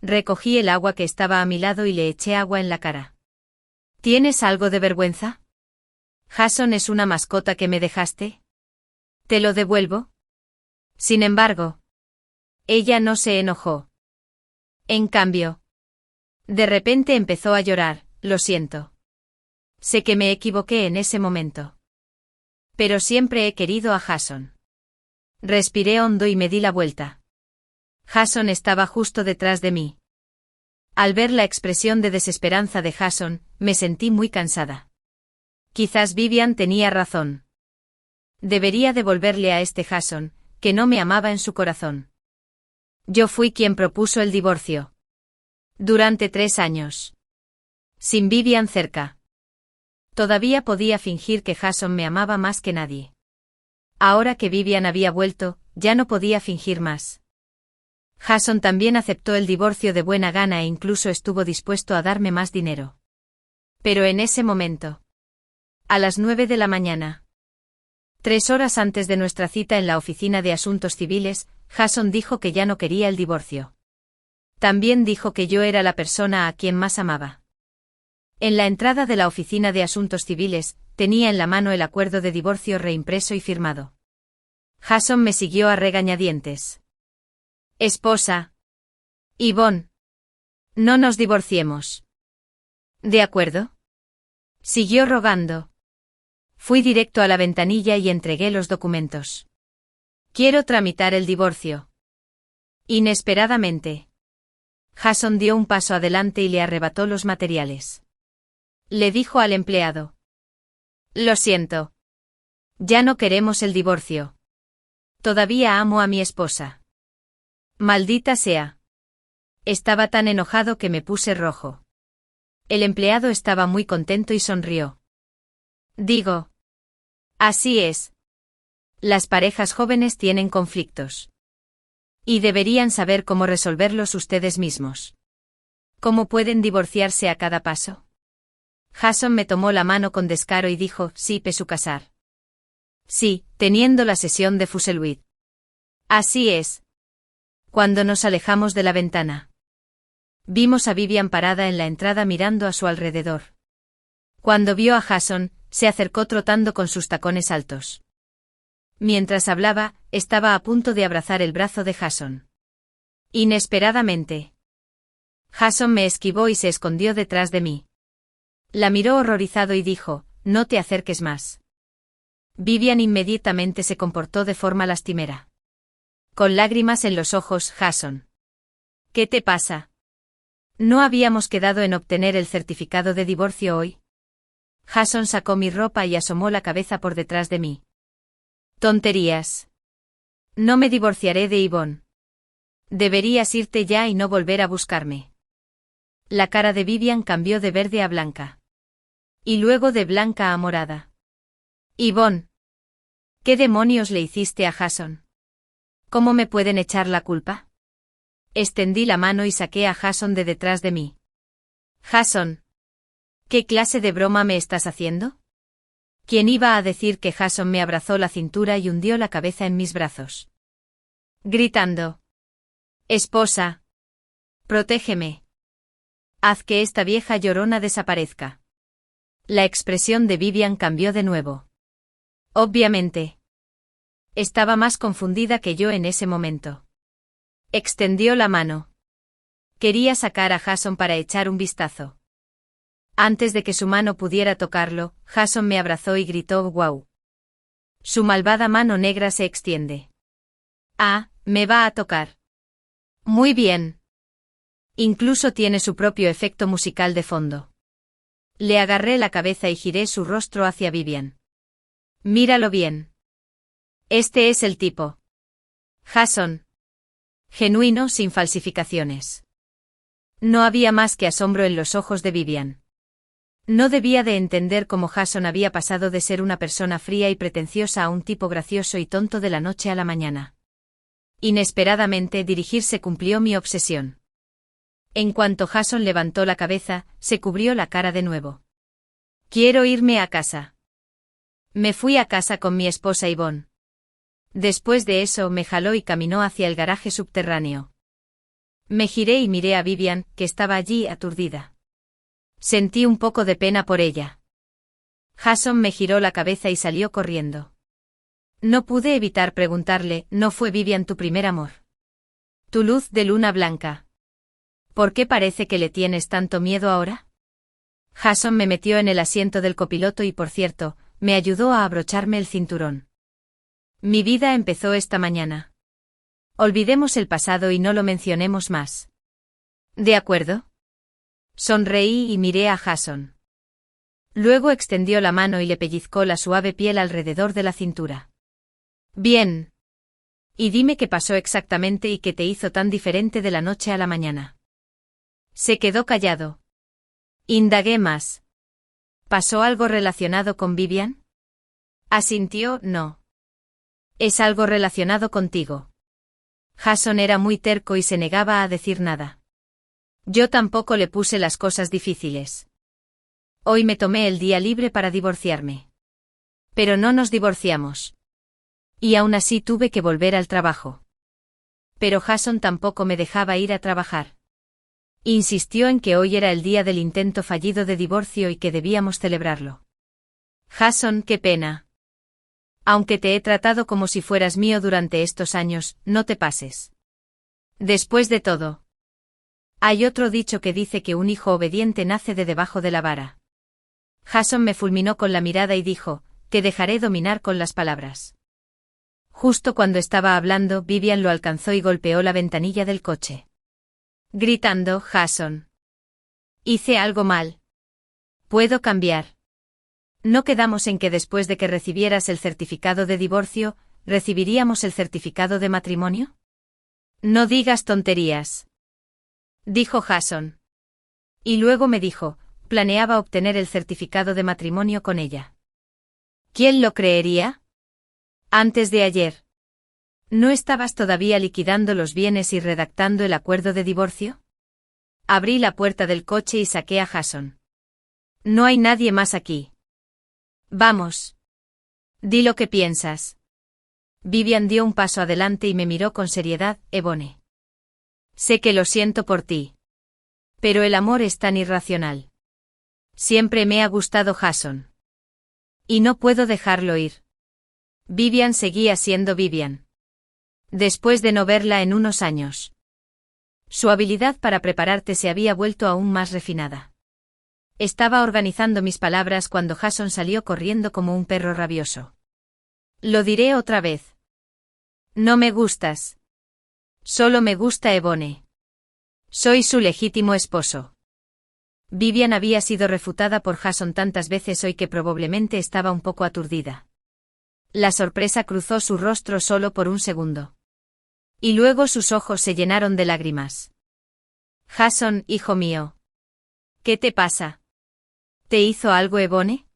Recogí el agua que estaba a mi lado y le eché agua en la cara. ¿Tienes algo de vergüenza? ¿Jason es una mascota que me dejaste? ¿Te lo devuelvo? Sin embargo, ella no se enojó. En cambio, de repente empezó a llorar. Lo siento. Sé que me equivoqué en ese momento. Pero siempre he querido a Jason. Respiré hondo y me di la vuelta. Jason estaba justo detrás de mí. Al ver la expresión de desesperanza de Jason, me sentí muy cansada. Quizás Vivian tenía razón. Debería devolverle a este Jason, que no me amaba en su corazón. Yo fui quien propuso el divorcio. Durante 3 años. Sin Vivian cerca. Todavía podía fingir que Jason me amaba más que nadie. Ahora que Vivian había vuelto, ya no podía fingir más. Jason también aceptó el divorcio de buena gana e incluso estuvo dispuesto a darme más dinero. Pero en ese momento. A las 9 de la mañana. 3 horas antes de nuestra cita en la oficina de asuntos civiles, Jason dijo que ya no quería el divorcio. También dijo que yo era la persona a quien más amaba. En la entrada de la oficina de asuntos civiles, tenía en la mano el acuerdo de divorcio reimpreso y firmado. Jason me siguió a regañadientes. Esposa. Yvonne. No nos divorciemos. ¿De acuerdo? Siguió rogando. Fui directo a la ventanilla y entregué los documentos. Quiero tramitar el divorcio. Inesperadamente, Jason dio un paso adelante y le arrebató los materiales. Le dijo al empleado. Lo siento. Ya no queremos el divorcio. Todavía amo a mi esposa. Maldita sea. Estaba tan enojado que me puse rojo. El empleado estaba muy contento y sonrió. Digo. Así es. Las parejas jóvenes tienen conflictos. Y deberían saber cómo resolverlos ustedes mismos. ¿Cómo pueden divorciarse a cada paso? Jason me tomó la mano con descaro y dijo, sí, pesu casar. Sí, teniendo la sesión de Fuselwit. Así es. Cuando nos alejamos de la ventana, vimos a Vivian parada en la entrada mirando a su alrededor. Cuando vio a Jason, se acercó trotando con sus tacones altos. Mientras hablaba, estaba a punto de abrazar el brazo de Jason. Inesperadamente, Jason me esquivó y se escondió detrás de mí. La miró horrorizado y dijo, no te acerques más. Vivian inmediatamente se comportó de forma lastimera. Con lágrimas en los ojos, Jason. ¿Qué te pasa? ¿No habíamos quedado en obtener el certificado de divorcio hoy? Jason sacó mi ropa y asomó la cabeza por detrás de mí. Tonterías. No me divorciaré de Yvonne. Deberías irte ya y no volver a buscarme. La cara de Vivian cambió de verde a blanca. Y luego de blanca a morada. Yvonne. ¿Qué demonios le hiciste a Jason? ¿Cómo me pueden echar la culpa? Extendí la mano y saqué a Jason de detrás de mí. Jason. ¿Qué clase de broma me estás haciendo? ¿Quién iba a decir que Jason me abrazó la cintura y hundió la cabeza en mis brazos? Gritando. Esposa. Protégeme. Haz que esta vieja llorona desaparezca. La expresión de Vivian cambió de nuevo. Obviamente. Estaba más confundida que yo en ese momento. Extendió la mano. Quería sacar a Jason para echar un vistazo. Antes de que su mano pudiera tocarlo, Jason me abrazó y gritó «¡Guau!». Su malvada mano negra se extiende. Ah, me va a tocar. Muy bien. Incluso tiene su propio efecto musical de fondo. Le agarré la cabeza y giré su rostro hacia Vivian. Míralo bien. Este es el tipo. Jason. Genuino, sin falsificaciones. No había más que asombro en los ojos de Vivian. No debía de entender cómo Jason había pasado de ser una persona fría y pretenciosa a un tipo gracioso y tonto de la noche a la mañana. Inesperadamente dirigirse cumplió mi obsesión. En cuanto Jason levantó la cabeza, se cubrió la cara de nuevo. Quiero irme a casa. Me fui a casa con mi esposa Yvonne. Después de eso me jaló y caminó hacia el garaje subterráneo. Me giré y miré a Vivian, que estaba allí aturdida. Sentí un poco de pena por ella. Jason me giró la cabeza y salió corriendo. No pude evitar preguntarle, ¿no fue Vivian tu primer amor? Tu luz de luna blanca. ¿Por qué parece que le tienes tanto miedo ahora? Jason me metió en el asiento del copiloto y, por cierto, me ayudó a abrocharme el cinturón. Mi vida empezó esta mañana. Olvidemos el pasado y no lo mencionemos más. ¿De acuerdo? Sonreí y miré a Jason. Luego extendió la mano y le pellizcó la suave piel alrededor de la cintura. Bien. Y dime qué pasó exactamente y qué te hizo tan diferente de la noche a la mañana. Se quedó callado. Indagué más. ¿Pasó algo relacionado con Vivian? Asintió, no. Es algo relacionado contigo. Jason era muy terco y se negaba a decir nada. Yo tampoco le puse las cosas difíciles. Hoy me tomé el día libre para divorciarme. Pero no nos divorciamos. Y aún así tuve que volver al trabajo. Pero Jason tampoco me dejaba ir a trabajar. Insistió en que hoy era el día del intento fallido de divorcio y que debíamos celebrarlo. Jason, qué pena. Aunque te he tratado como si fueras mío durante estos años, no te pases. Después de todo, Hay otro dicho que dice que un hijo obediente nace de debajo de la vara. Jason me fulminó con la mirada y dijo, te dejaré dominar con las palabras. Justo cuando estaba hablando, Vivian lo alcanzó y golpeó la ventanilla del coche. Gritando, Jason. Hice algo mal. ¿Puedo cambiar? ¿No quedamos en que después de que recibieras el certificado de divorcio, recibiríamos el certificado de matrimonio? No digas tonterías. Dijo Jason. Y luego me dijo, planeaba obtener el certificado de matrimonio con ella. ¿Quién lo creería? Antes de ayer. ¿No estabas todavía liquidando los bienes y redactando el acuerdo de divorcio? Abrí la puerta del coche y saqué a Jason. No hay nadie más aquí. Vamos. Di lo que piensas. Vivian dio un paso adelante y me miró con seriedad, Ebone. Sé que lo siento por ti. Pero el amor es tan irracional. Siempre me ha gustado Jason. Y no puedo dejarlo ir. Vivian seguía siendo Vivian. Después de no verla en unos años. Su habilidad para prepararte se había vuelto aún más refinada. Estaba organizando mis palabras cuando Jason salió corriendo como un perro rabioso. Lo diré otra vez. No me gustas. Solo me gusta Ebone. Soy su legítimo esposo. Vivian había sido refutada por Jason tantas veces hoy que probablemente estaba un poco aturdida. La sorpresa cruzó su rostro solo por un segundo. Y luego sus ojos se llenaron de lágrimas. Jason, hijo mío. ¿Qué te pasa? ¿Te hizo algo Ebone?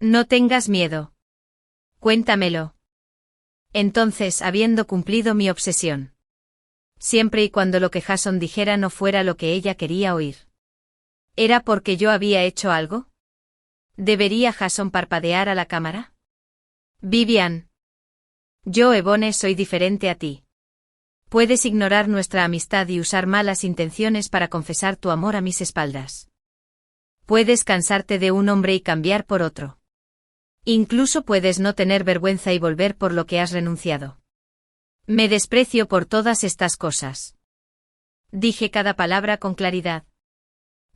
No tengas miedo. Cuéntamelo. Entonces, habiendo cumplido mi obsesión. Siempre y cuando lo que Jason dijera no fuera lo que ella quería oír. ¿Era porque yo había hecho algo? ¿Debería Jason parpadear a la cámara? Vivian. Yo, Ebone, soy diferente a ti. Puedes ignorar nuestra amistad y usar malas intenciones para confesar tu amor a mis espaldas. Puedes cansarte de un hombre y cambiar por otro. Incluso puedes no tener vergüenza y volver por lo que has renunciado. Me desprecio por todas estas cosas. Dije cada palabra con claridad.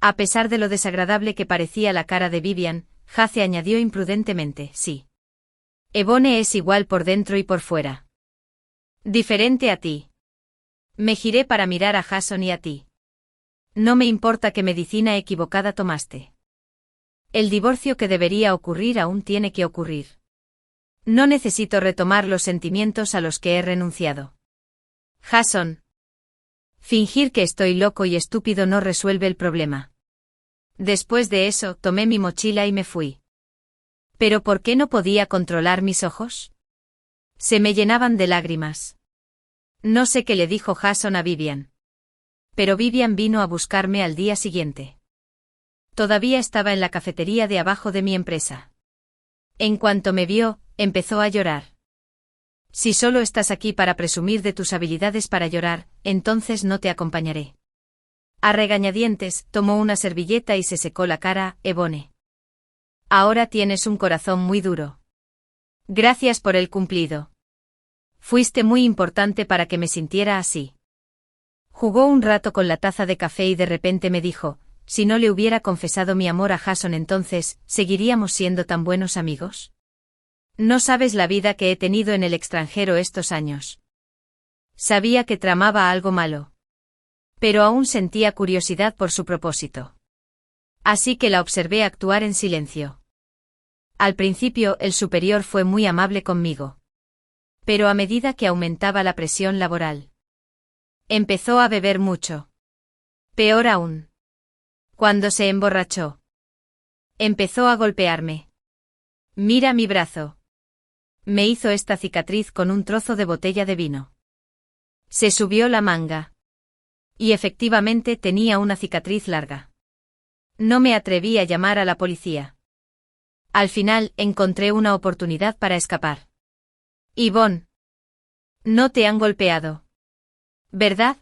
A pesar de lo desagradable que parecía la cara de Vivian, Jace añadió imprudentemente, sí. Ebone es igual por dentro y por fuera. Diferente a ti. Me giré para mirar a Jason y a ti. No me importa qué medicina equivocada tomaste. El divorcio que debería ocurrir aún tiene que ocurrir. No necesito retomar los sentimientos a los que he renunciado. Jason. Fingir que estoy loco y estúpido no resuelve el problema. Después de eso, tomé mi mochila y me fui. ¿Pero por qué no podía controlar mis ojos? Se me llenaban de lágrimas. No sé qué le dijo Jason a Vivian. Pero Vivian vino a buscarme al día siguiente. Todavía estaba en la cafetería de abajo de mi empresa. En cuanto me vio, empezó a llorar. Si solo estás aquí para presumir de tus habilidades para llorar, entonces no te acompañaré. A regañadientes, tomó una servilleta y se secó la cara, Ebone. Ahora tienes un corazón muy duro. Gracias por el cumplido. Fuiste muy importante para que me sintiera así. Jugó un rato con la taza de café y de repente me dijo, si no le hubiera confesado mi amor a Jason entonces, ¿seguiríamos siendo tan buenos amigos? No sabes la vida que he tenido en el extranjero estos años. Sabía que tramaba algo malo. Pero aún sentía curiosidad por su propósito. Así que la observé actuar en silencio. Al principio el superior fue muy amable conmigo. Pero a medida que aumentaba la presión laboral, empezó a beber mucho. Peor aún. Cuando se emborrachó, empezó a golpearme. Mira mi brazo. Me hizo esta cicatriz con un trozo de botella de vino. Se subió la manga. Y efectivamente tenía una cicatriz larga. No me atreví a llamar a la policía. Al final encontré una oportunidad para escapar. Yvonne. No te han golpeado. ¿Verdad?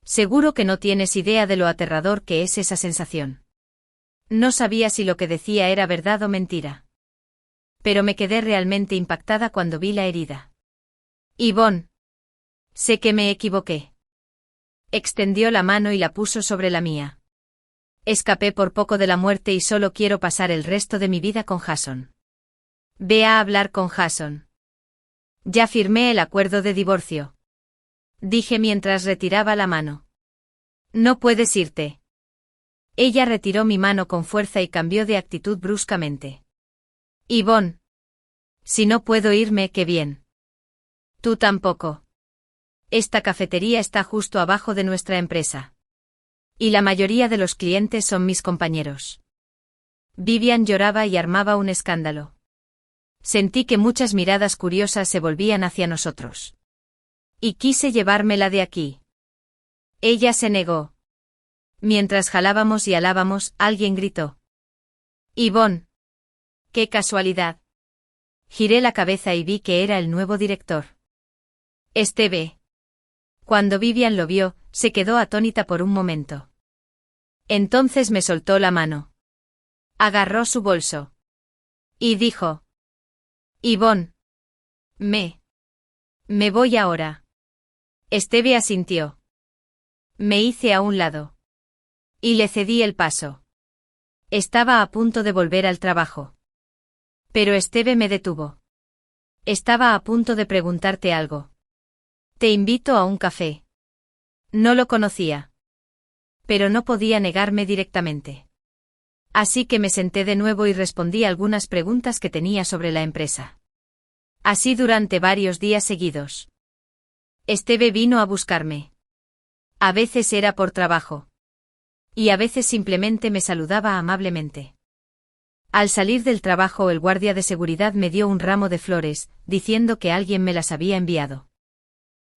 Seguro que no tienes idea de lo aterrador que es esa sensación. No sabía si lo que decía era verdad o mentira. Pero me quedé realmente impactada cuando vi la herida. Yvonne. Sé que me equivoqué. Extendió la mano y la puso sobre la mía. Escapé por poco de la muerte y solo quiero pasar el resto de mi vida con Jason. Ve a hablar con Jason. Ya firmé el acuerdo de divorcio. Dije mientras retiraba la mano. No puedes irte. Ella retiró mi mano con fuerza y cambió de actitud bruscamente. Yvonne. Si no puedo irme, qué bien. Tú tampoco. Esta cafetería está justo abajo de nuestra empresa. Y la mayoría de los clientes son mis compañeros. Vivian lloraba y armaba un escándalo. Sentí que muchas miradas curiosas se volvían hacia nosotros. Y quise llevármela de aquí. Ella se negó. Mientras jalábamos y alábamos, alguien gritó. Yvonne. ¡Qué casualidad! Giré la cabeza y vi que era el nuevo director. Esteve. Cuando Vivian lo vio, se quedó atónita por un momento. Entonces me soltó la mano. Agarró su bolso. Y dijo. Yvonne. Me voy ahora. Esteve asintió. Me hice a un lado. Y le cedí el paso. Estaba a punto de volver al trabajo. Pero Esteve me detuvo. Estaba a punto de preguntarte algo. Te invito a un café. No lo conocía. Pero no podía negarme directamente. Así que me senté de nuevo y respondí algunas preguntas que tenía sobre la empresa. Así durante varios días seguidos. Esteve vino a buscarme. A veces era por trabajo. Y a veces simplemente me saludaba amablemente. Al salir del trabajo, el guardia de seguridad me dio un ramo de flores, diciendo que alguien me las había enviado.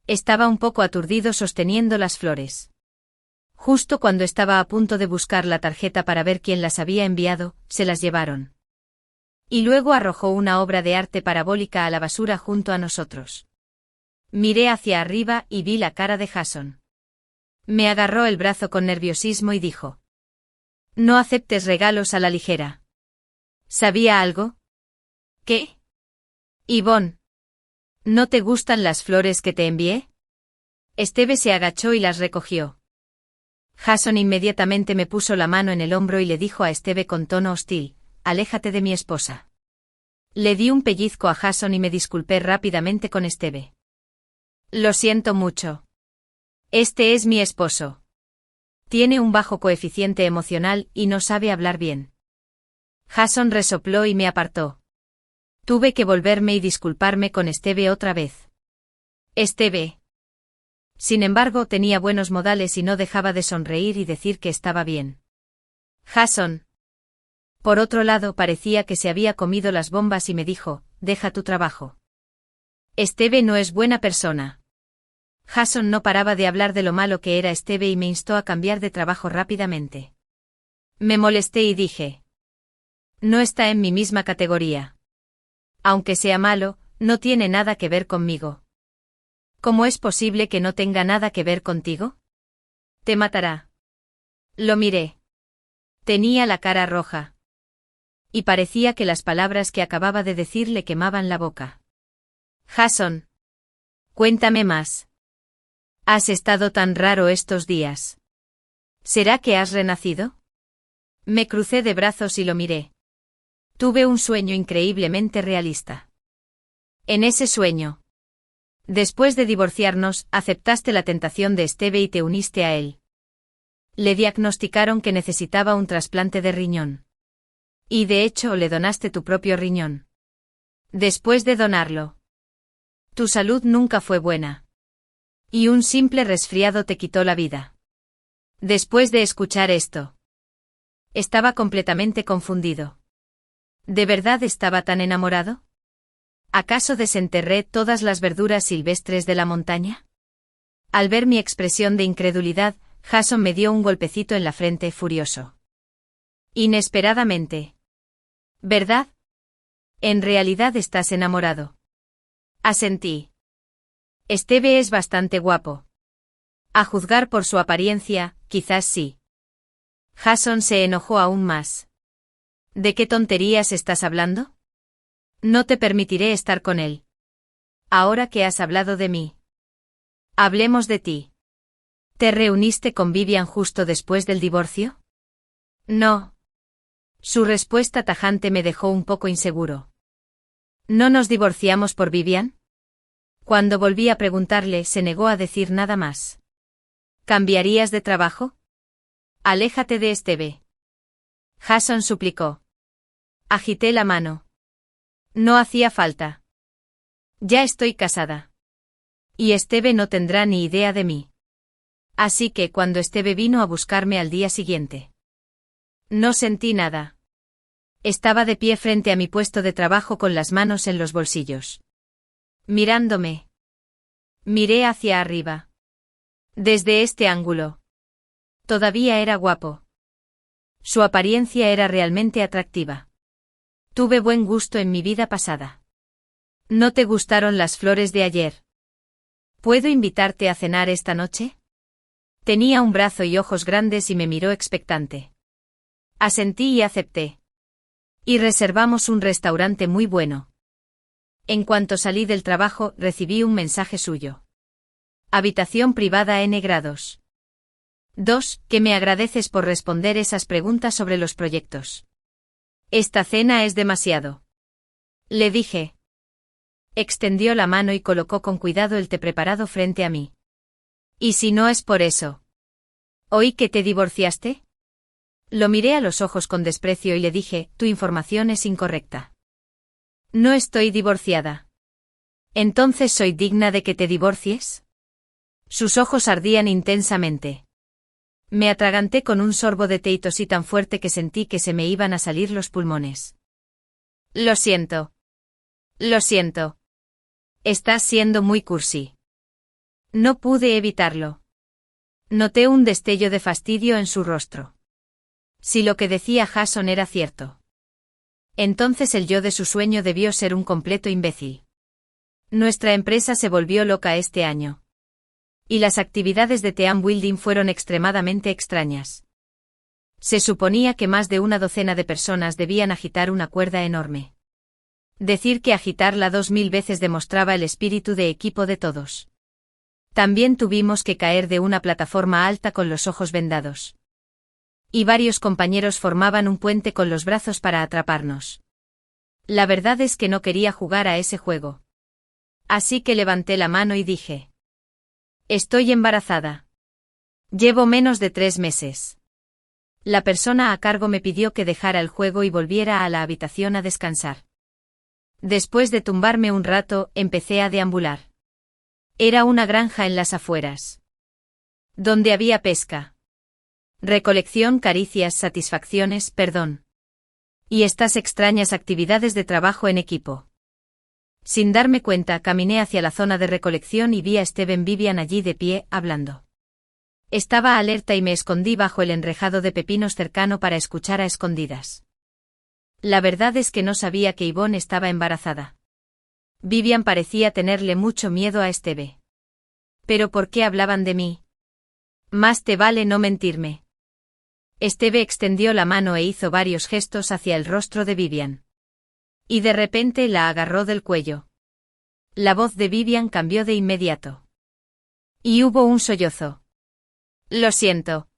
Estaba un poco aturdido sosteniendo las flores. Justo cuando estaba a punto de buscar la tarjeta para ver quién las había enviado, se las llevaron. Y luego arrojó una obra de arte parabólica a la basura junto a nosotros. Miré hacia arriba y vi la cara de Jason. Me agarró el brazo con nerviosismo y dijo. No aceptes regalos a la ligera. ¿Sabía algo? ¿Qué? Yvonne. ¿No te gustan las flores que te envié? Esteve se agachó y las recogió. Jason inmediatamente me puso la mano en el hombro y le dijo a Esteve con tono hostil, aléjate de mi esposa. Le di un pellizco a Jason y me disculpé rápidamente con Esteve. Lo siento mucho. Este es mi esposo. Tiene un bajo coeficiente emocional y no sabe hablar bien. Jason resopló y me apartó. Tuve que volverme y disculparme con Esteve otra vez. Esteve. Sin embargo, tenía buenos modales y no dejaba de sonreír y decir que estaba bien. Jason. Por otro lado, parecía que se había comido las bombas y me dijo, deja tu trabajo. Esteve no es buena persona. Jason no paraba de hablar de lo malo que era Esteve y me instó a cambiar de trabajo rápidamente. Me molesté y dije. No está en mi misma categoría. Aunque sea malo, no tiene nada que ver conmigo. ¿Cómo es posible que no tenga nada que ver contigo? Te matará. Lo miré. Tenía la cara roja. Y parecía que las palabras que acababa de decir le quemaban la boca. Jason. Cuéntame más. ¿Has estado tan raro estos días? ¿Será que has renacido? Me crucé de brazos y lo miré. Tuve un sueño increíblemente realista. En ese sueño. Después de divorciarnos, aceptaste la tentación de Esteve y te uniste a él. Le diagnosticaron que necesitaba un trasplante de riñón. Y de hecho le donaste tu propio riñón. Después de donarlo. Tu salud nunca fue buena. Y un simple resfriado te quitó la vida. Después de escuchar esto. Estaba completamente confundido. ¿De verdad estaba tan enamorado? ¿Acaso desenterré todas las verduras silvestres de la montaña? Al ver mi expresión de incredulidad, Jason me dio un golpecito en la frente furioso. Inesperadamente. ¿Verdad? En realidad estás enamorado. Asentí. Esteve es bastante guapo. A juzgar por su apariencia, quizás sí. Jason se enojó aún más. ¿De qué tonterías estás hablando? No te permitiré estar con él. Ahora que has hablado de mí. Hablemos de ti. ¿Te reuniste con Vivian justo después del divorcio? No. Su respuesta tajante me dejó un poco inseguro. ¿No nos divorciamos por Vivian? Cuando volví a preguntarle, se negó a decir nada más. ¿Cambiarías de trabajo? Aléjate de Esteve. Jason suplicó. Agité la mano. No hacía falta. Ya estoy casada. Y Esteve no tendrá ni idea de mí. Así que cuando Esteve vino a buscarme al día siguiente. No sentí nada. Estaba de pie frente a mi puesto de trabajo con las manos en los bolsillos. Mirándome. Miré hacia arriba. Desde este ángulo. Todavía era guapo. Su apariencia era realmente atractiva. Tuve buen gusto en mi vida pasada. ¿No te gustaron las flores de ayer? ¿Puedo invitarte a cenar esta noche? Tenía un brazo y ojos grandes y me miró expectante. Asentí y acepté. Y reservamos un restaurante muy bueno. En cuanto salí del trabajo, recibí un mensaje suyo. Habitación privada N grados. 2. Que me agradeces por responder esas preguntas sobre los proyectos. Esta cena es demasiado. Le dije. Extendió la mano y colocó con cuidado el té preparado frente a mí. ¿Y si no es por eso? ¿Oí que te divorciaste? Lo miré a los ojos con desprecio y le dije, tu información es incorrecta. No estoy divorciada. ¿Entonces soy digna de que te divorcies? Sus ojos ardían intensamente. Me atraganté con un sorbo de té y tosí tan fuerte que sentí que se me iban a salir los pulmones. Lo siento. Lo siento. Estás siendo muy cursi. No pude evitarlo. Noté un destello de fastidio en su rostro. Si lo que decía Jason era cierto. Entonces el yo de su sueño debió ser un completo imbécil. Nuestra empresa se volvió loca este año. Y las actividades de team building fueron extremadamente extrañas. Se suponía que más de una docena de personas debían agitar una cuerda enorme. Decir que agitarla 2000 veces demostraba el espíritu de equipo de todos. También tuvimos que caer de una plataforma alta con los ojos vendados. Y varios compañeros formaban un puente con los brazos para atraparnos. La verdad es que no quería jugar a ese juego. Así que levanté la mano y dije. Estoy embarazada. Llevo menos de 3 meses. La persona a cargo me pidió que dejara el juego y volviera a la habitación a descansar. Después de tumbarme un rato, empecé a deambular. Era una granja en las afueras. Donde había pesca. Recolección, caricias, satisfacciones, perdón. Y estas extrañas actividades de trabajo en equipo. Sin darme cuenta, caminé hacia la zona de recolección y vi a Steven Vivian allí de pie, hablando. Estaba alerta y me escondí bajo el enrejado de pepinos cercano para escuchar a escondidas. La verdad es que no sabía que Yvonne estaba embarazada. Vivian parecía tenerle mucho miedo a Esteve. ¿Pero por qué hablaban de mí? Más te vale no mentirme. Esteve extendió la mano e hizo varios gestos hacia el rostro de Vivian. Y de repente la agarró del cuello. La voz de Vivian cambió de inmediato. Y hubo un sollozo. Lo siento.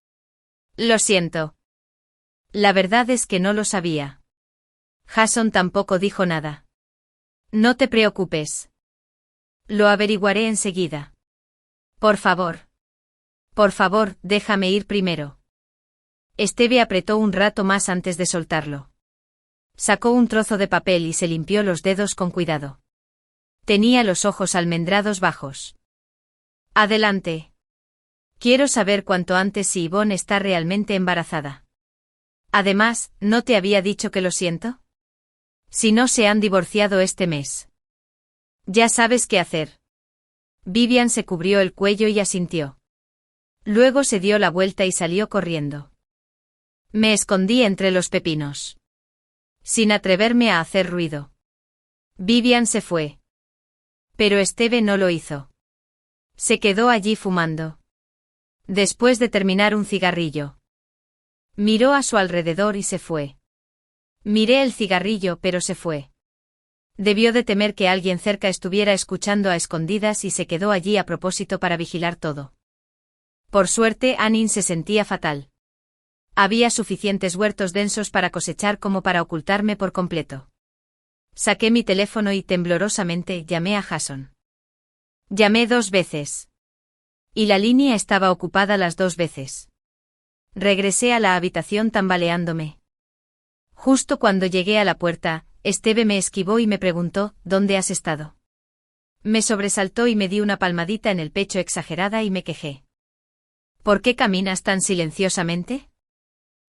Lo siento. La verdad es que no lo sabía. Jason tampoco dijo nada. No te preocupes. Lo averiguaré enseguida. Por favor. Por favor, déjame ir primero. Esteve apretó un rato más antes de soltarlo. Sacó un trozo de papel y se limpió los dedos con cuidado. Tenía los ojos almendrados bajos. Adelante. Quiero saber cuanto antes si Yvonne está realmente embarazada. Además, ¿no te había dicho que lo siento? Si no se han divorciado este mes. Ya sabes qué hacer. Vivian se cubrió el cuello y asintió. Luego se dio la vuelta y salió corriendo. Me escondí entre los pepinos. Sin atreverme a hacer ruido. Vivian se fue. Pero Esteve no lo hizo. Se quedó allí fumando. Después de terminar un cigarrillo. Miró a su alrededor y se fue. Miré el cigarrillo pero se fue. Debió de temer que alguien cerca estuviera escuchando a escondidas y se quedó allí a propósito para vigilar todo. Por suerte, Annie se sentía fatal. Había suficientes huertos densos para cosechar como para ocultarme por completo. Saqué mi teléfono y temblorosamente llamé a Jason. Llamé 2 veces. Y la línea estaba ocupada las 2 veces. Regresé a la habitación tambaleándome. Justo cuando llegué a la puerta, Esteve me esquivó y me preguntó, ¿dónde has estado? Me sobresaltó y me di una palmadita en el pecho exagerada y me quejé. ¿Por qué caminas tan silenciosamente?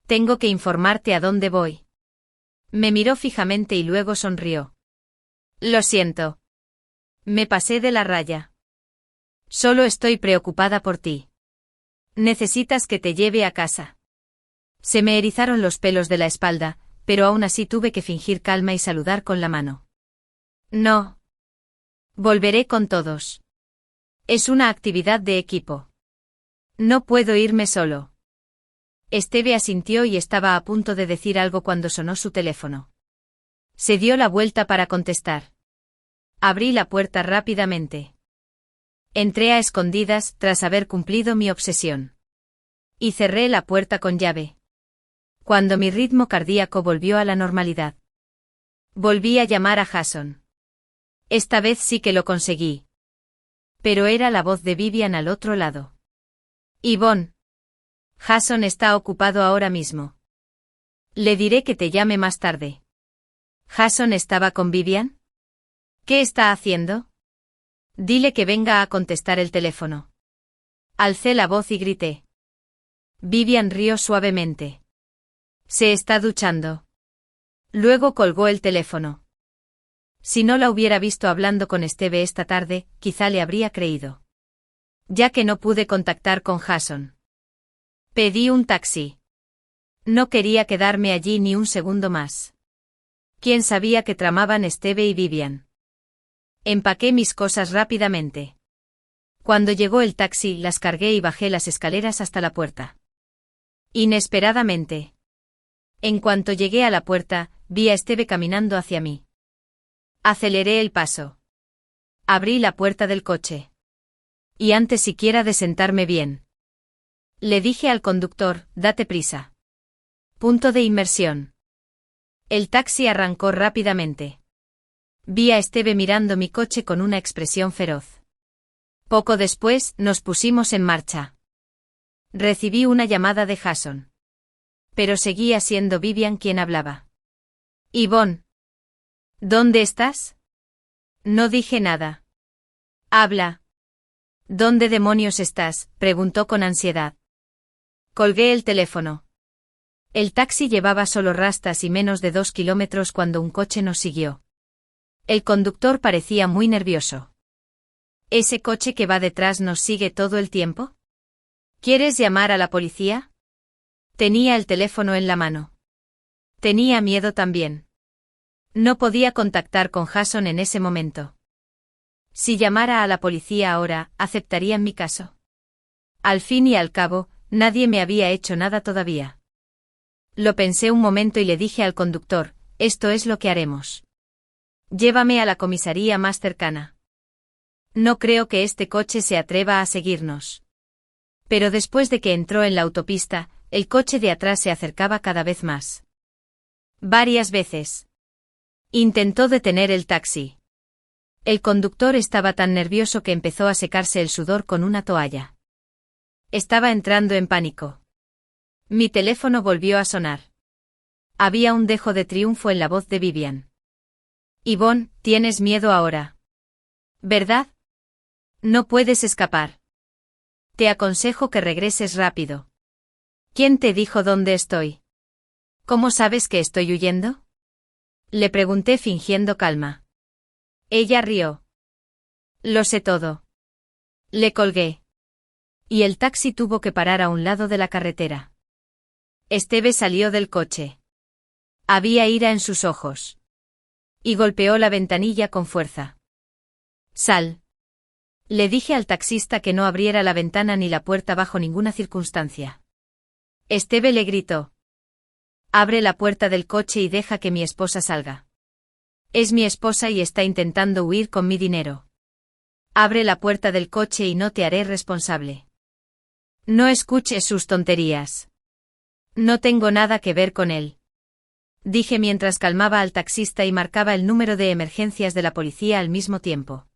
Tengo que informarte a dónde voy. Me miró fijamente y luego sonrió. Lo siento. Me pasé de la raya. Solo estoy preocupada por ti. Necesitas que te lleve a casa. Se me erizaron los pelos de la espalda, pero aún así tuve que fingir calma y saludar con la mano. No. Volveré con todos. Es una actividad de equipo. No puedo irme solo. Esteve asintió y estaba a punto de decir algo cuando sonó su teléfono. Se dio la vuelta para contestar. Abrí la puerta rápidamente. Entré a escondidas tras haber cumplido mi obsesión. Y cerré la puerta con llave. Cuando mi ritmo cardíaco volvió a la normalidad. Volví a llamar a Jason. Esta vez sí que lo conseguí. Pero era la voz de Vivian al otro lado. Yvonne. Jason está ocupado ahora mismo. Le diré que te llame más tarde. ¿Jason estaba con Vivian? ¿Qué está haciendo? Dile que venga a contestar el teléfono. Alcé la voz y grité. Vivian rió suavemente. Se está duchando. Luego colgó el teléfono. Si no la hubiera visto hablando con Esteve esta tarde, quizá le habría creído. Ya que no pude contactar con Jason. Pedí un taxi. No quería quedarme allí ni un segundo más. ¿Quién sabía que tramaban Esteve y Vivian? Empaqué mis cosas rápidamente. Cuando llegó el taxi, las cargué y bajé las escaleras hasta la puerta. Inesperadamente. En cuanto llegué a la puerta, vi a Esteve caminando hacia mí. Aceleré el paso. Abrí la puerta del coche. Y antes siquiera de sentarme bien. Le dije al conductor, date prisa. Punto de inmersión. El taxi arrancó rápidamente. Vi a Esteve mirando mi coche con una expresión feroz. Poco después, nos pusimos en marcha. Recibí una llamada de Jason. Pero seguía siendo Vivian quien hablaba. Yvonne. ¿Dónde estás? No dije nada. Habla. ¿Dónde demonios estás? Preguntó con ansiedad. Colgué el teléfono. El taxi llevaba solo rastas y menos de 2 kilómetros cuando un coche nos siguió. El conductor parecía muy nervioso. ¿Ese coche que va detrás nos sigue todo el tiempo? ¿Quieres llamar a la policía? Tenía el teléfono en la mano. Tenía miedo también. No podía contactar con Jason en ese momento. Si llamara a la policía ahora, ¿aceptarían mi caso? Al fin y al cabo, nadie me había hecho nada todavía. Lo pensé un momento y le dije al conductor, esto es lo que haremos. Llévame a la comisaría más cercana. No creo que este coche se atreva a seguirnos. Pero después de que entró en la autopista, el coche de atrás se acercaba cada vez más. Varias veces. Intentó detener el taxi. El conductor estaba tan nervioso que empezó a secarse el sudor con una toalla. Estaba entrando en pánico. Mi teléfono volvió a sonar. Había un dejo de triunfo en la voz de Vivian. Yvonne, tienes miedo ahora. ¿Verdad? No puedes escapar. Te aconsejo que regreses rápido. ¿Quién te dijo dónde estoy? ¿Cómo sabes que estoy huyendo? Le pregunté fingiendo calma. Ella rió. Lo sé todo. Le colgué. Y el taxi tuvo que parar a un lado de la carretera. Esteve salió del coche. Había ira en sus ojos. Y golpeó la ventanilla con fuerza. Sal. Le dije al taxista que no abriera la ventana ni la puerta bajo ninguna circunstancia. Esteve le gritó. Abre la puerta del coche y deja que mi esposa salga. Es mi esposa y está intentando huir con mi dinero. Abre la puerta del coche y no te haré responsable. No escuches sus tonterías. No tengo nada que ver con él. Dije mientras calmaba al taxista y marcaba el número de emergencias de la policía al mismo tiempo.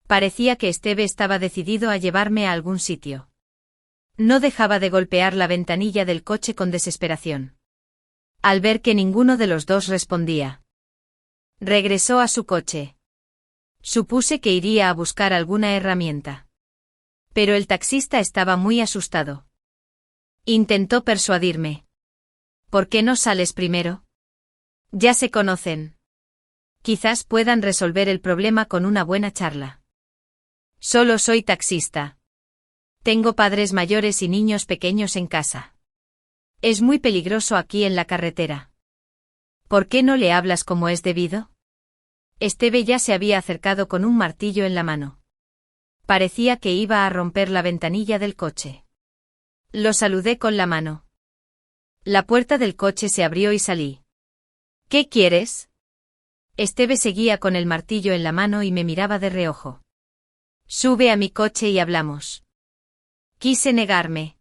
Parecía que Esteve estaba decidido a llevarme a algún sitio. No dejaba de golpear la ventanilla del coche con desesperación. Al ver que ninguno de los dos respondía, regresó a su coche. Supuse que iría a buscar alguna herramienta. Pero el taxista estaba muy asustado. Intentó persuadirme. ¿Por qué no sales primero? Ya se conocen. Quizás puedan resolver el problema con una buena charla. Solo soy taxista. Tengo padres mayores y niños pequeños en casa. Es muy peligroso aquí en la carretera. ¿Por qué no le hablas como es debido? Esteve ya se había acercado con un martillo en la mano. Parecía que iba a romper la ventanilla del coche. Lo saludé con la mano. La puerta del coche se abrió y salí. ¿Qué quieres? Esteve seguía con el martillo en la mano y me miraba de reojo. Sube a mi coche y hablamos. Quise negarme.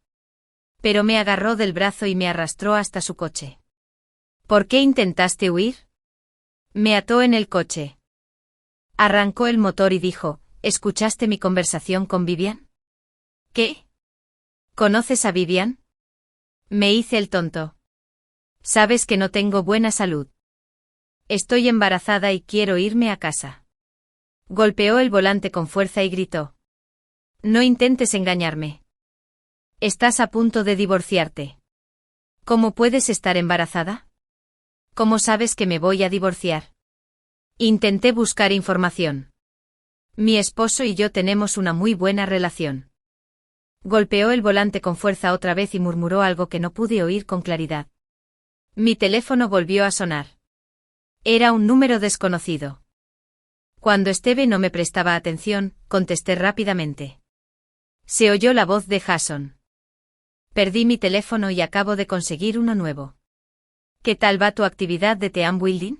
Pero me agarró del brazo y me arrastró hasta su coche. ¿Por qué intentaste huir? Me ató en el coche. Arrancó el motor y dijo, ¿escuchaste mi conversación con Vivian? ¿Qué? ¿Conoces a Vivian? Me hice el tonto. Sabes que no tengo buena salud. Estoy embarazada y quiero irme a casa. Golpeó el volante con fuerza y gritó. No intentes engañarme. Estás a punto de divorciarte. ¿Cómo puedes estar embarazada? ¿Cómo sabes que me voy a divorciar? Intenté buscar información. Mi esposo y yo tenemos una muy buena relación. Golpeó el volante con fuerza otra vez y murmuró algo que no pude oír con claridad. Mi teléfono volvió a sonar. Era un número desconocido. Cuando Esteve no me prestaba atención, contesté rápidamente. Se oyó la voz de Jason. Perdí mi teléfono y acabo de conseguir uno nuevo. ¿Qué tal va tu actividad de team building?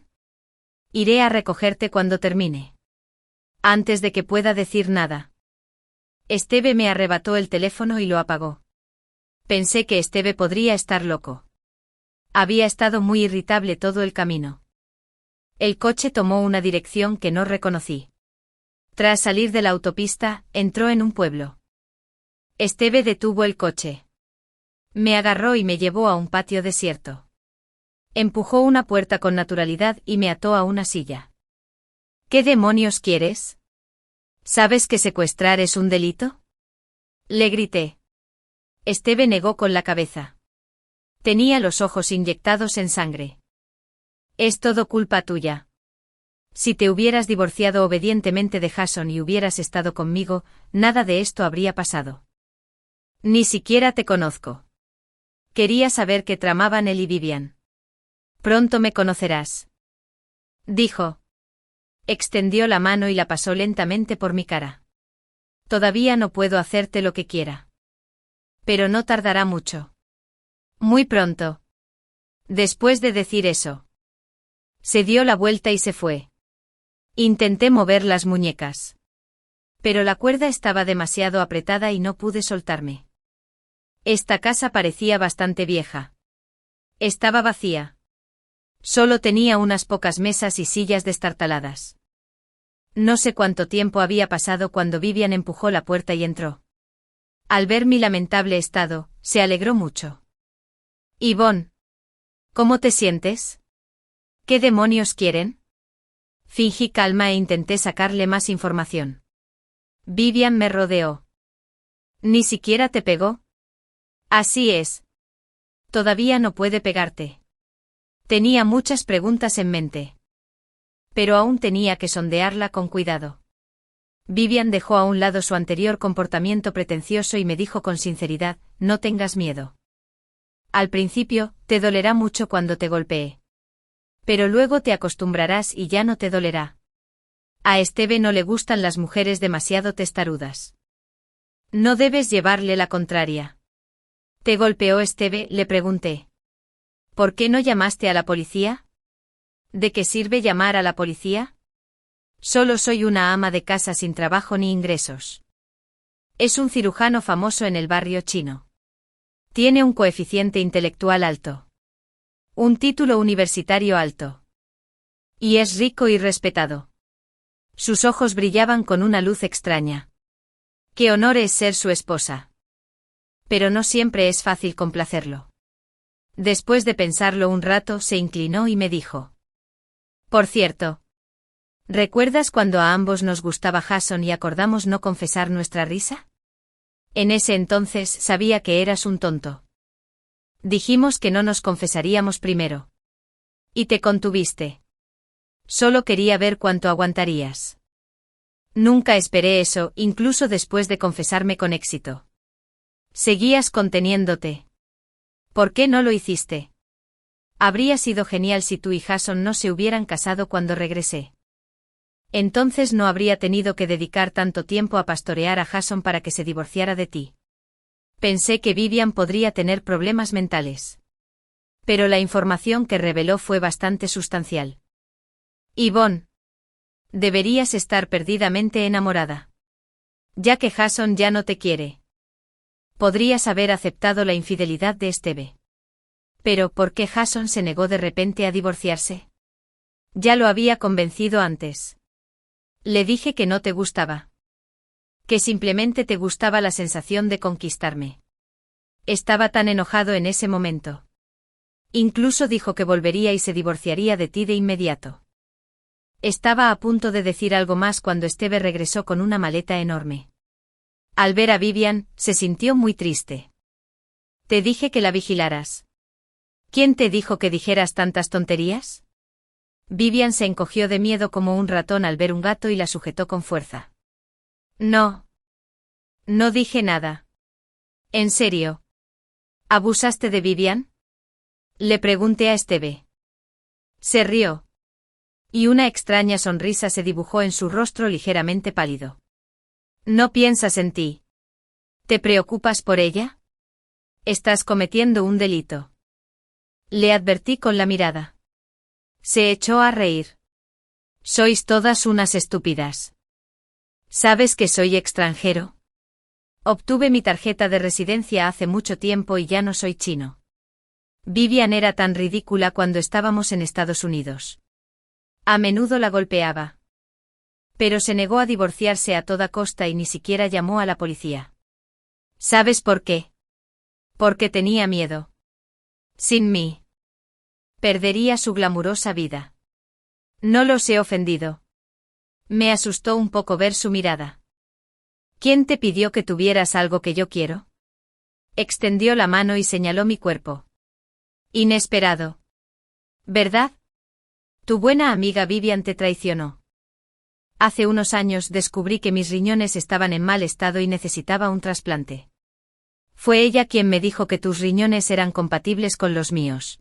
Iré a recogerte cuando termine. Antes de que pueda decir nada. Esteve me arrebató el teléfono y lo apagó. Pensé que Esteve podría estar loco. Había estado muy irritable todo el camino. El coche tomó una dirección que no reconocí. Tras salir de la autopista, entró en un pueblo. Esteve detuvo el coche. Me agarró y me llevó a un patio desierto. Empujó una puerta con naturalidad y me ató a una silla. ¿Qué demonios quieres? ¿Sabes que secuestrar es un delito? Le grité. Esteve negó con la cabeza. Tenía los ojos inyectados en sangre. Es todo culpa tuya. Si te hubieras divorciado obedientemente de Jason y hubieras estado conmigo, nada de esto habría pasado. Ni siquiera te conozco. Quería saber qué tramaban él y Vivian. Pronto me conocerás. Dijo. Extendió la mano y la pasó lentamente por mi cara. Todavía no puedo hacerte lo que quiera. Pero no tardará mucho. Muy pronto. Después de decir eso. Se dio la vuelta y se fue. Intenté mover las muñecas. Pero la cuerda estaba demasiado apretada y no pude soltarme. Esta casa parecía bastante vieja. Estaba vacía. Solo tenía unas pocas mesas y sillas destartaladas. No sé cuánto tiempo había pasado cuando Vivian empujó la puerta y entró. Al ver mi lamentable estado, se alegró mucho. Yvonne, ¿cómo te sientes? ¿Qué demonios quieren? Fingí calma e intenté sacarle más información. Vivian me rodeó. ¿Ni siquiera te pegó? Así es. Todavía no puede pegarte. Tenía muchas preguntas en mente. Pero aún tenía que sondearla con cuidado. Vivian dejó a un lado su anterior comportamiento pretencioso y me dijo con sinceridad, no tengas miedo. Al principio, te dolerá mucho cuando te golpee. Pero luego te acostumbrarás y ya no te dolerá. A Esteve no le gustan las mujeres demasiado testarudas. No debes llevarle la contraria. ¿Te golpeó Esteve?, le pregunté. ¿Por qué no llamaste a la policía? ¿De qué sirve llamar a la policía? Solo soy una ama de casa sin trabajo ni ingresos. Es un cirujano famoso en el barrio chino. Tiene un coeficiente intelectual alto. Un título universitario alto. Y es rico y respetado. Sus ojos brillaban con una luz extraña. Qué honor es ser su esposa. Pero no siempre es fácil complacerlo. Después de pensarlo un rato, se inclinó y me dijo. Por cierto. ¿Recuerdas cuando a ambos nos gustaba Jason y acordamos no confesar nuestra risa? En ese entonces sabía que eras un tonto. Dijimos que no nos confesaríamos primero. Y te contuviste. Solo quería ver cuánto aguantarías. Nunca esperé eso, incluso después de confesarme con éxito. Seguías conteniéndote. ¿Por qué no lo hiciste? Habría sido genial si tú y Jason no se hubieran casado cuando regresé. Entonces no habría tenido que dedicar tanto tiempo a pastorear a Jason para que se divorciara de ti. Pensé que Vivian podría tener problemas mentales. Pero la información que reveló fue bastante sustancial. Yvonne. Deberías estar perdidamente enamorada. Ya que Jason ya no te quiere. Podrías haber aceptado la infidelidad de Esteve. Pero ¿por qué Jason se negó de repente a divorciarse? Ya lo había convencido antes. Le dije que no te gustaba. Que simplemente te gustaba la sensación de conquistarme. Estaba tan enojado en ese momento. Incluso dijo que volvería y se divorciaría de ti de inmediato. Estaba a punto de decir algo más cuando Esteve regresó con una maleta enorme. Al ver a Vivian, se sintió muy triste. Te dije que la vigilaras. ¿Quién te dijo que dijeras tantas tonterías? Vivian se encogió de miedo como un ratón al ver un gato y la sujetó con fuerza. No. No dije nada. ¿En serio? ¿Abusaste de Vivian? Le pregunté a Esteve. Se rió. Y una extraña sonrisa se dibujó en su rostro ligeramente pálido. No piensas en ti. ¿Te preocupas por ella? Estás cometiendo un delito. Le advertí con la mirada. Se echó a reír. Sois todas unas estúpidas. ¿Sabes que soy extranjero? Obtuve mi tarjeta de residencia hace mucho tiempo y ya no soy chino. Vivian era tan ridícula cuando estábamos en Estados Unidos. A menudo la golpeaba. Pero se negó a divorciarse a toda costa y ni siquiera llamó a la policía. ¿Sabes por qué? Porque tenía miedo. Sin mí. Perdería su glamurosa vida. No los he ofendido. Me asustó un poco ver su mirada. ¿Quién te pidió que tuvieras algo que yo quiero? Extendió la mano y señaló mi cuerpo. Inesperado. ¿Verdad? Tu buena amiga Vivian te traicionó. Hace unos años descubrí que mis riñones estaban en mal estado y necesitaba un trasplante. Fue ella quien me dijo que tus riñones eran compatibles con los míos.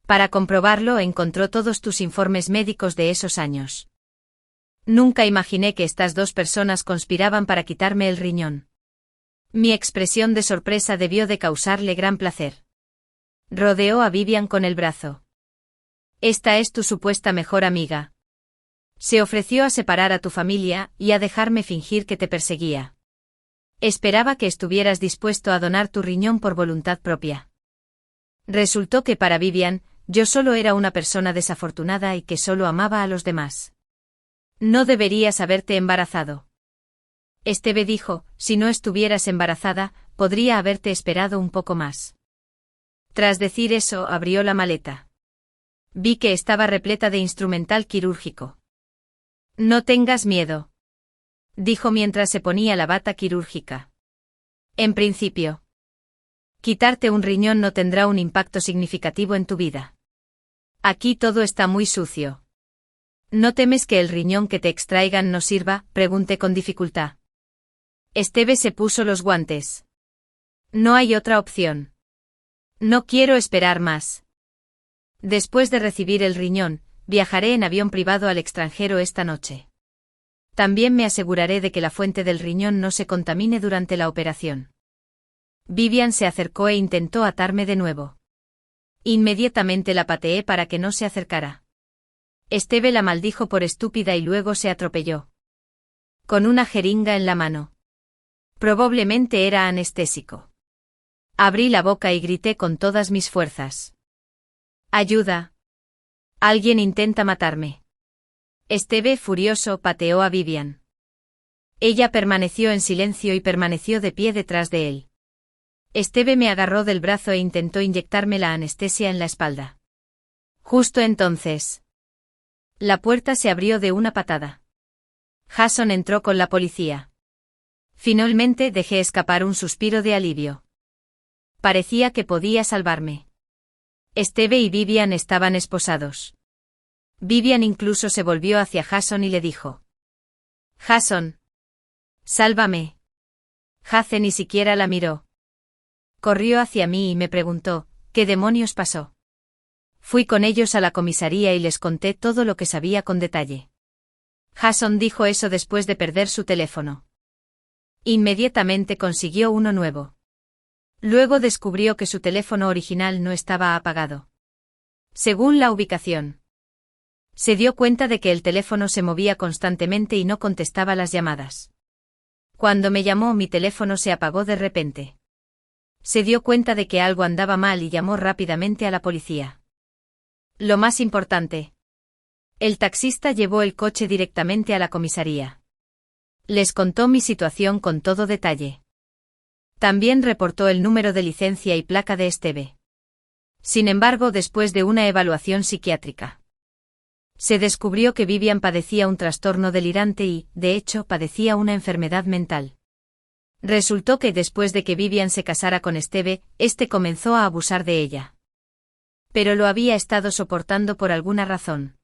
Para comprobarlo encontró todos tus informes médicos de esos años. Nunca imaginé que estas dos personas conspiraban para quitarme el riñón. Mi expresión de sorpresa debió de causarle gran placer. Rodeó a Vivian con el brazo. Esta es tu supuesta mejor amiga. Se ofreció a separar a tu familia y a dejarme fingir que te perseguía. Esperaba que estuvieras dispuesto a donar tu riñón por voluntad propia. Resultó que para Vivian, yo solo era una persona desafortunada y que solo amaba a los demás. No deberías haberte embarazado. Esteve dijo, si no estuvieras embarazada, podría haberte esperado un poco más. Tras decir eso, abrió la maleta. Vi que estaba repleta de instrumental quirúrgico. No tengas miedo, dijo mientras se ponía la bata quirúrgica. En principio, quitarte un riñón no tendrá un impacto significativo en tu vida. Aquí todo está muy sucio. ¿No temes que el riñón que te extraigan no sirva?, pregunté con dificultad. Esteve se puso los guantes. No hay otra opción. No quiero esperar más. Después de recibir el riñón, viajaré en avión privado al extranjero esta noche. También me aseguraré de que la fuente del riñón no se contamine durante la operación. Vivian se acercó e intentó atarme de nuevo. Inmediatamente la pateé para que no se acercara. Esteve la maldijo por estúpida y luego se atropelló. Con una jeringa en la mano. Probablemente era anestésico. Abrí la boca y grité con todas mis fuerzas. ¡Ayuda! Alguien intenta matarme. Esteve, furioso, pateó a Vivian. Ella permaneció en silencio y permaneció de pie detrás de él. Esteve me agarró del brazo e intentó inyectarme la anestesia en la espalda. Justo entonces, la puerta se abrió de una patada. Jason entró con la policía. Finalmente dejé escapar un suspiro de alivio. Parecía que podía salvarme. Esteve y Vivian estaban esposados. Vivian incluso se volvió hacia Jason y le dijo: Jason, sálvame. Jace ni siquiera la miró. Corrió hacia mí y me preguntó: ¿qué demonios pasó? Fui con ellos a la comisaría y les conté todo lo que sabía con detalle. Jason dijo eso después de perder su teléfono. Inmediatamente consiguió uno nuevo. Luego descubrió que su teléfono original no estaba apagado. Según la ubicación, se dio cuenta de que el teléfono se movía constantemente y no contestaba las llamadas. Cuando me llamó, mi teléfono se apagó de repente. Se dio cuenta de que algo andaba mal y llamó rápidamente a la policía. Lo más importante: el taxista llevó el coche directamente a la comisaría. Les contó mi situación con todo detalle. También reportó el número de licencia y placa de Esteve. Sin embargo, después de una evaluación psiquiátrica, se descubrió que Vivian padecía un trastorno delirante y, de hecho, padecía una enfermedad mental. Resultó que después de que Vivian se casara con Esteve, este comenzó a abusar de ella. Pero lo había estado soportando por alguna razón.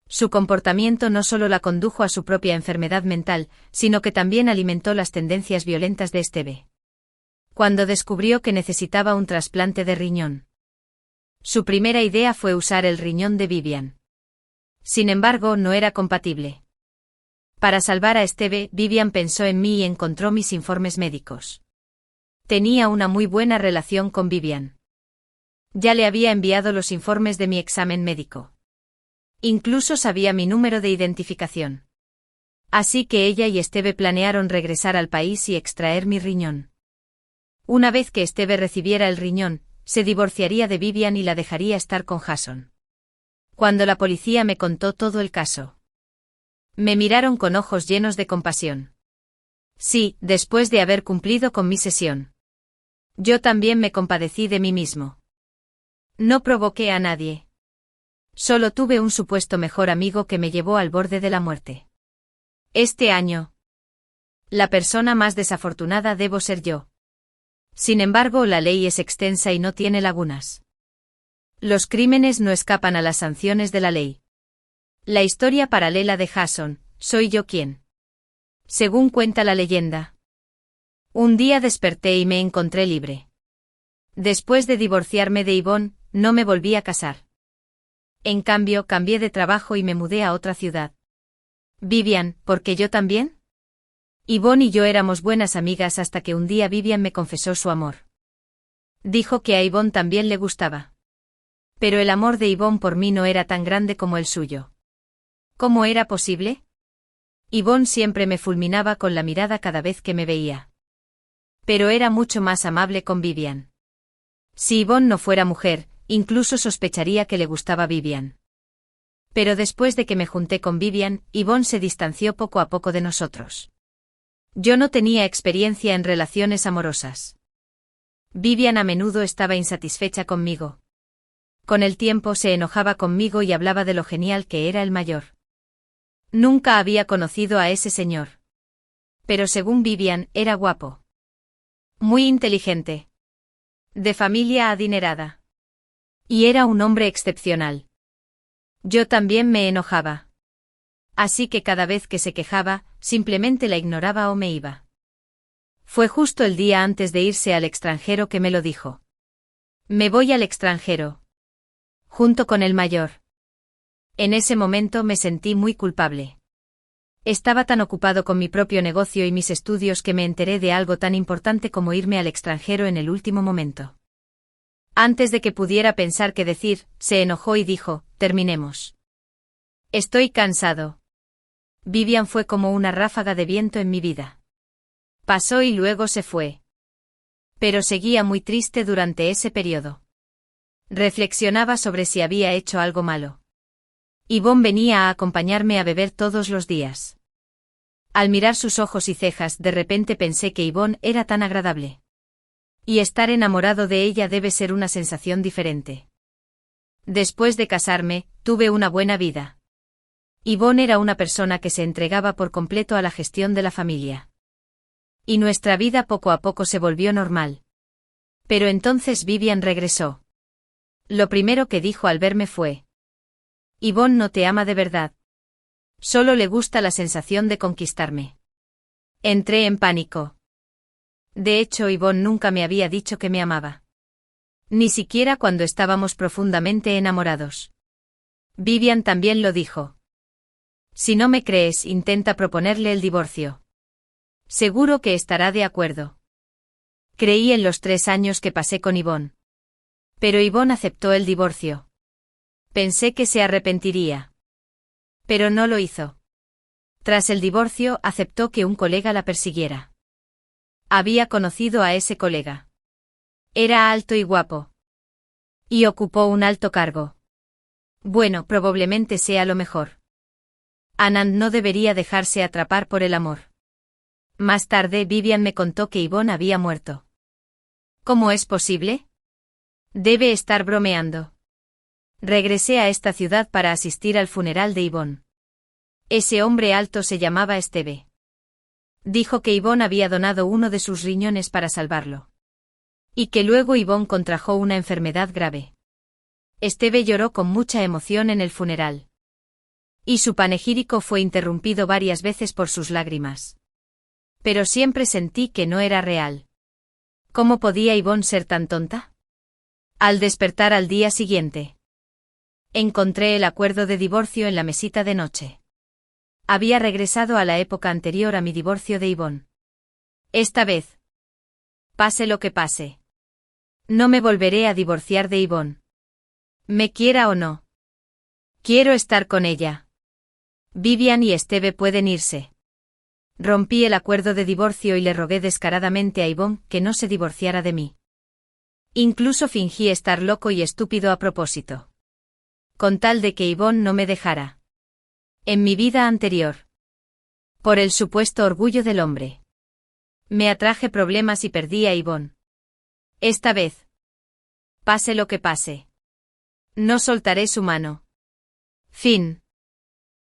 Su comportamiento no solo la condujo a su propia enfermedad mental, sino que también alimentó las tendencias violentas de Esteve. Cuando descubrió que necesitaba un trasplante de riñón, su primera idea fue usar el riñón de Vivian. Sin embargo, no era compatible. Para salvar a Esteve, Vivian pensó en mí y encontró mis informes médicos. Tenía una muy buena relación con Vivian. Ya le había enviado los informes de mi examen médico. Incluso sabía mi número de identificación. Así que ella y Esteve planearon regresar al país y extraer mi riñón. Una vez que Esteve recibiera el riñón, se divorciaría de Vivian y la dejaría estar con Jason. Cuando la policía me contó todo el caso, me miraron con ojos llenos de compasión. Sí, después de haber cumplido con mi sesión, yo también me compadecí de mí mismo. No provoqué a nadie. Solo tuve un supuesto mejor amigo que me llevó al borde de la muerte. Este año, la persona más desafortunada debo ser yo. Sin embargo, la ley es extensa y no tiene lagunas. Los crímenes no escapan a las sanciones de la ley. La historia paralela de Jason: soy yo quien. Según cuenta la leyenda, un día desperté y me encontré libre. Después de divorciarme de Yvonne, no me volví a casar. En cambio, cambié de trabajo y me mudé a otra ciudad. Vivian, ¿por qué yo también? Yvonne y yo éramos buenas amigas hasta que un día Vivian me confesó su amor. Dijo que a Yvonne también le gustaba. Pero el amor de Yvonne por mí no era tan grande como el suyo. ¿Cómo era posible? Yvonne siempre me fulminaba con la mirada cada vez que me veía. Pero era mucho más amable con Vivian. Si Yvonne no fuera mujer, incluso sospecharía que le gustaba Vivian. Pero después de que me junté con Vivian, Yvonne se distanció poco a poco de nosotros. Yo no tenía experiencia en relaciones amorosas. Vivian a menudo estaba insatisfecha conmigo. Con el tiempo se enojaba conmigo y hablaba de lo genial que era el mayor. Nunca había conocido a ese señor. Pero según Vivian, era guapo. Muy inteligente. De familia adinerada. Y era un hombre excepcional. Yo también me enojaba. Así que cada vez que se quejaba, simplemente la ignoraba o me iba. Fue justo el día antes de irse al extranjero que me lo dijo. Me voy al extranjero. Junto con el mayor. En ese momento me sentí muy culpable. Estaba tan ocupado con mi propio negocio y mis estudios que me enteré de algo tan importante como irme al extranjero en el último momento. Antes de que pudiera pensar qué decir, se enojó y dijo: terminemos. Estoy cansado. Vivian fue como una ráfaga de viento en mi vida. Pasó y luego se fue. Pero seguía muy triste durante ese periodo. Reflexionaba sobre si había hecho algo malo. Yvonne venía a acompañarme a beber todos los días. Al mirar sus ojos y cejas, de repente pensé que Yvonne era tan agradable. Y estar enamorado de ella debe ser una sensación diferente. Después de casarme, tuve una buena vida. Yvonne era una persona que se entregaba por completo a la gestión de la familia. Y nuestra vida poco a poco se volvió normal. Pero entonces Vivian regresó. Lo primero que dijo al verme fue: Yvonne no te ama de verdad. Solo le gusta la sensación de conquistarme. Entré en pánico. De hecho, Yvonne nunca me había dicho que me amaba. Ni siquiera cuando estábamos profundamente enamorados. Vivian también lo dijo. Si no me crees, intenta proponerle el divorcio. Seguro que estará de acuerdo. Creí en los 3 años que pasé con Yvonne. Pero Yvonne aceptó el divorcio. Pensé que se arrepentiría. Pero no lo hizo. Tras el divorcio, aceptó que un colega la persiguiera. Había conocido a ese colega. Era alto y guapo. Y ocupó un alto cargo. Bueno, probablemente sea lo mejor. Anand no debería dejarse atrapar por el amor. Más tarde, Vivian me contó que Yvonne había muerto. ¿Cómo es posible? Debe estar bromeando. Regresé a esta ciudad para asistir al funeral de Yvonne. Ese hombre alto se llamaba Esteve. Dijo que Yvonne había donado uno de sus riñones para salvarlo. Y que luego Yvonne contrajo una enfermedad grave. Esteve lloró con mucha emoción en el funeral. Y su panegírico fue interrumpido varias veces por sus lágrimas. Pero siempre sentí que no era real. ¿Cómo podía Yvonne ser tan tonta? Al despertar al día siguiente, encontré el acuerdo de divorcio en la mesita de noche. Había regresado a la época anterior a mi divorcio de Yvonne. Esta vez, pase lo que pase, no me volveré a divorciar de Yvonne. Me quiera o no. Quiero estar con ella. Vivian y Esteve pueden irse. Rompí el acuerdo de divorcio y le rogué descaradamente a Yvonne que no se divorciara de mí. Incluso fingí estar loco y estúpido a propósito. Con tal de que Yvonne no me dejara. En mi vida anterior. Por el supuesto orgullo del hombre. Me atraje problemas y perdí a Yvonne. Esta vez, pase lo que pase, no soltaré su mano. Fin.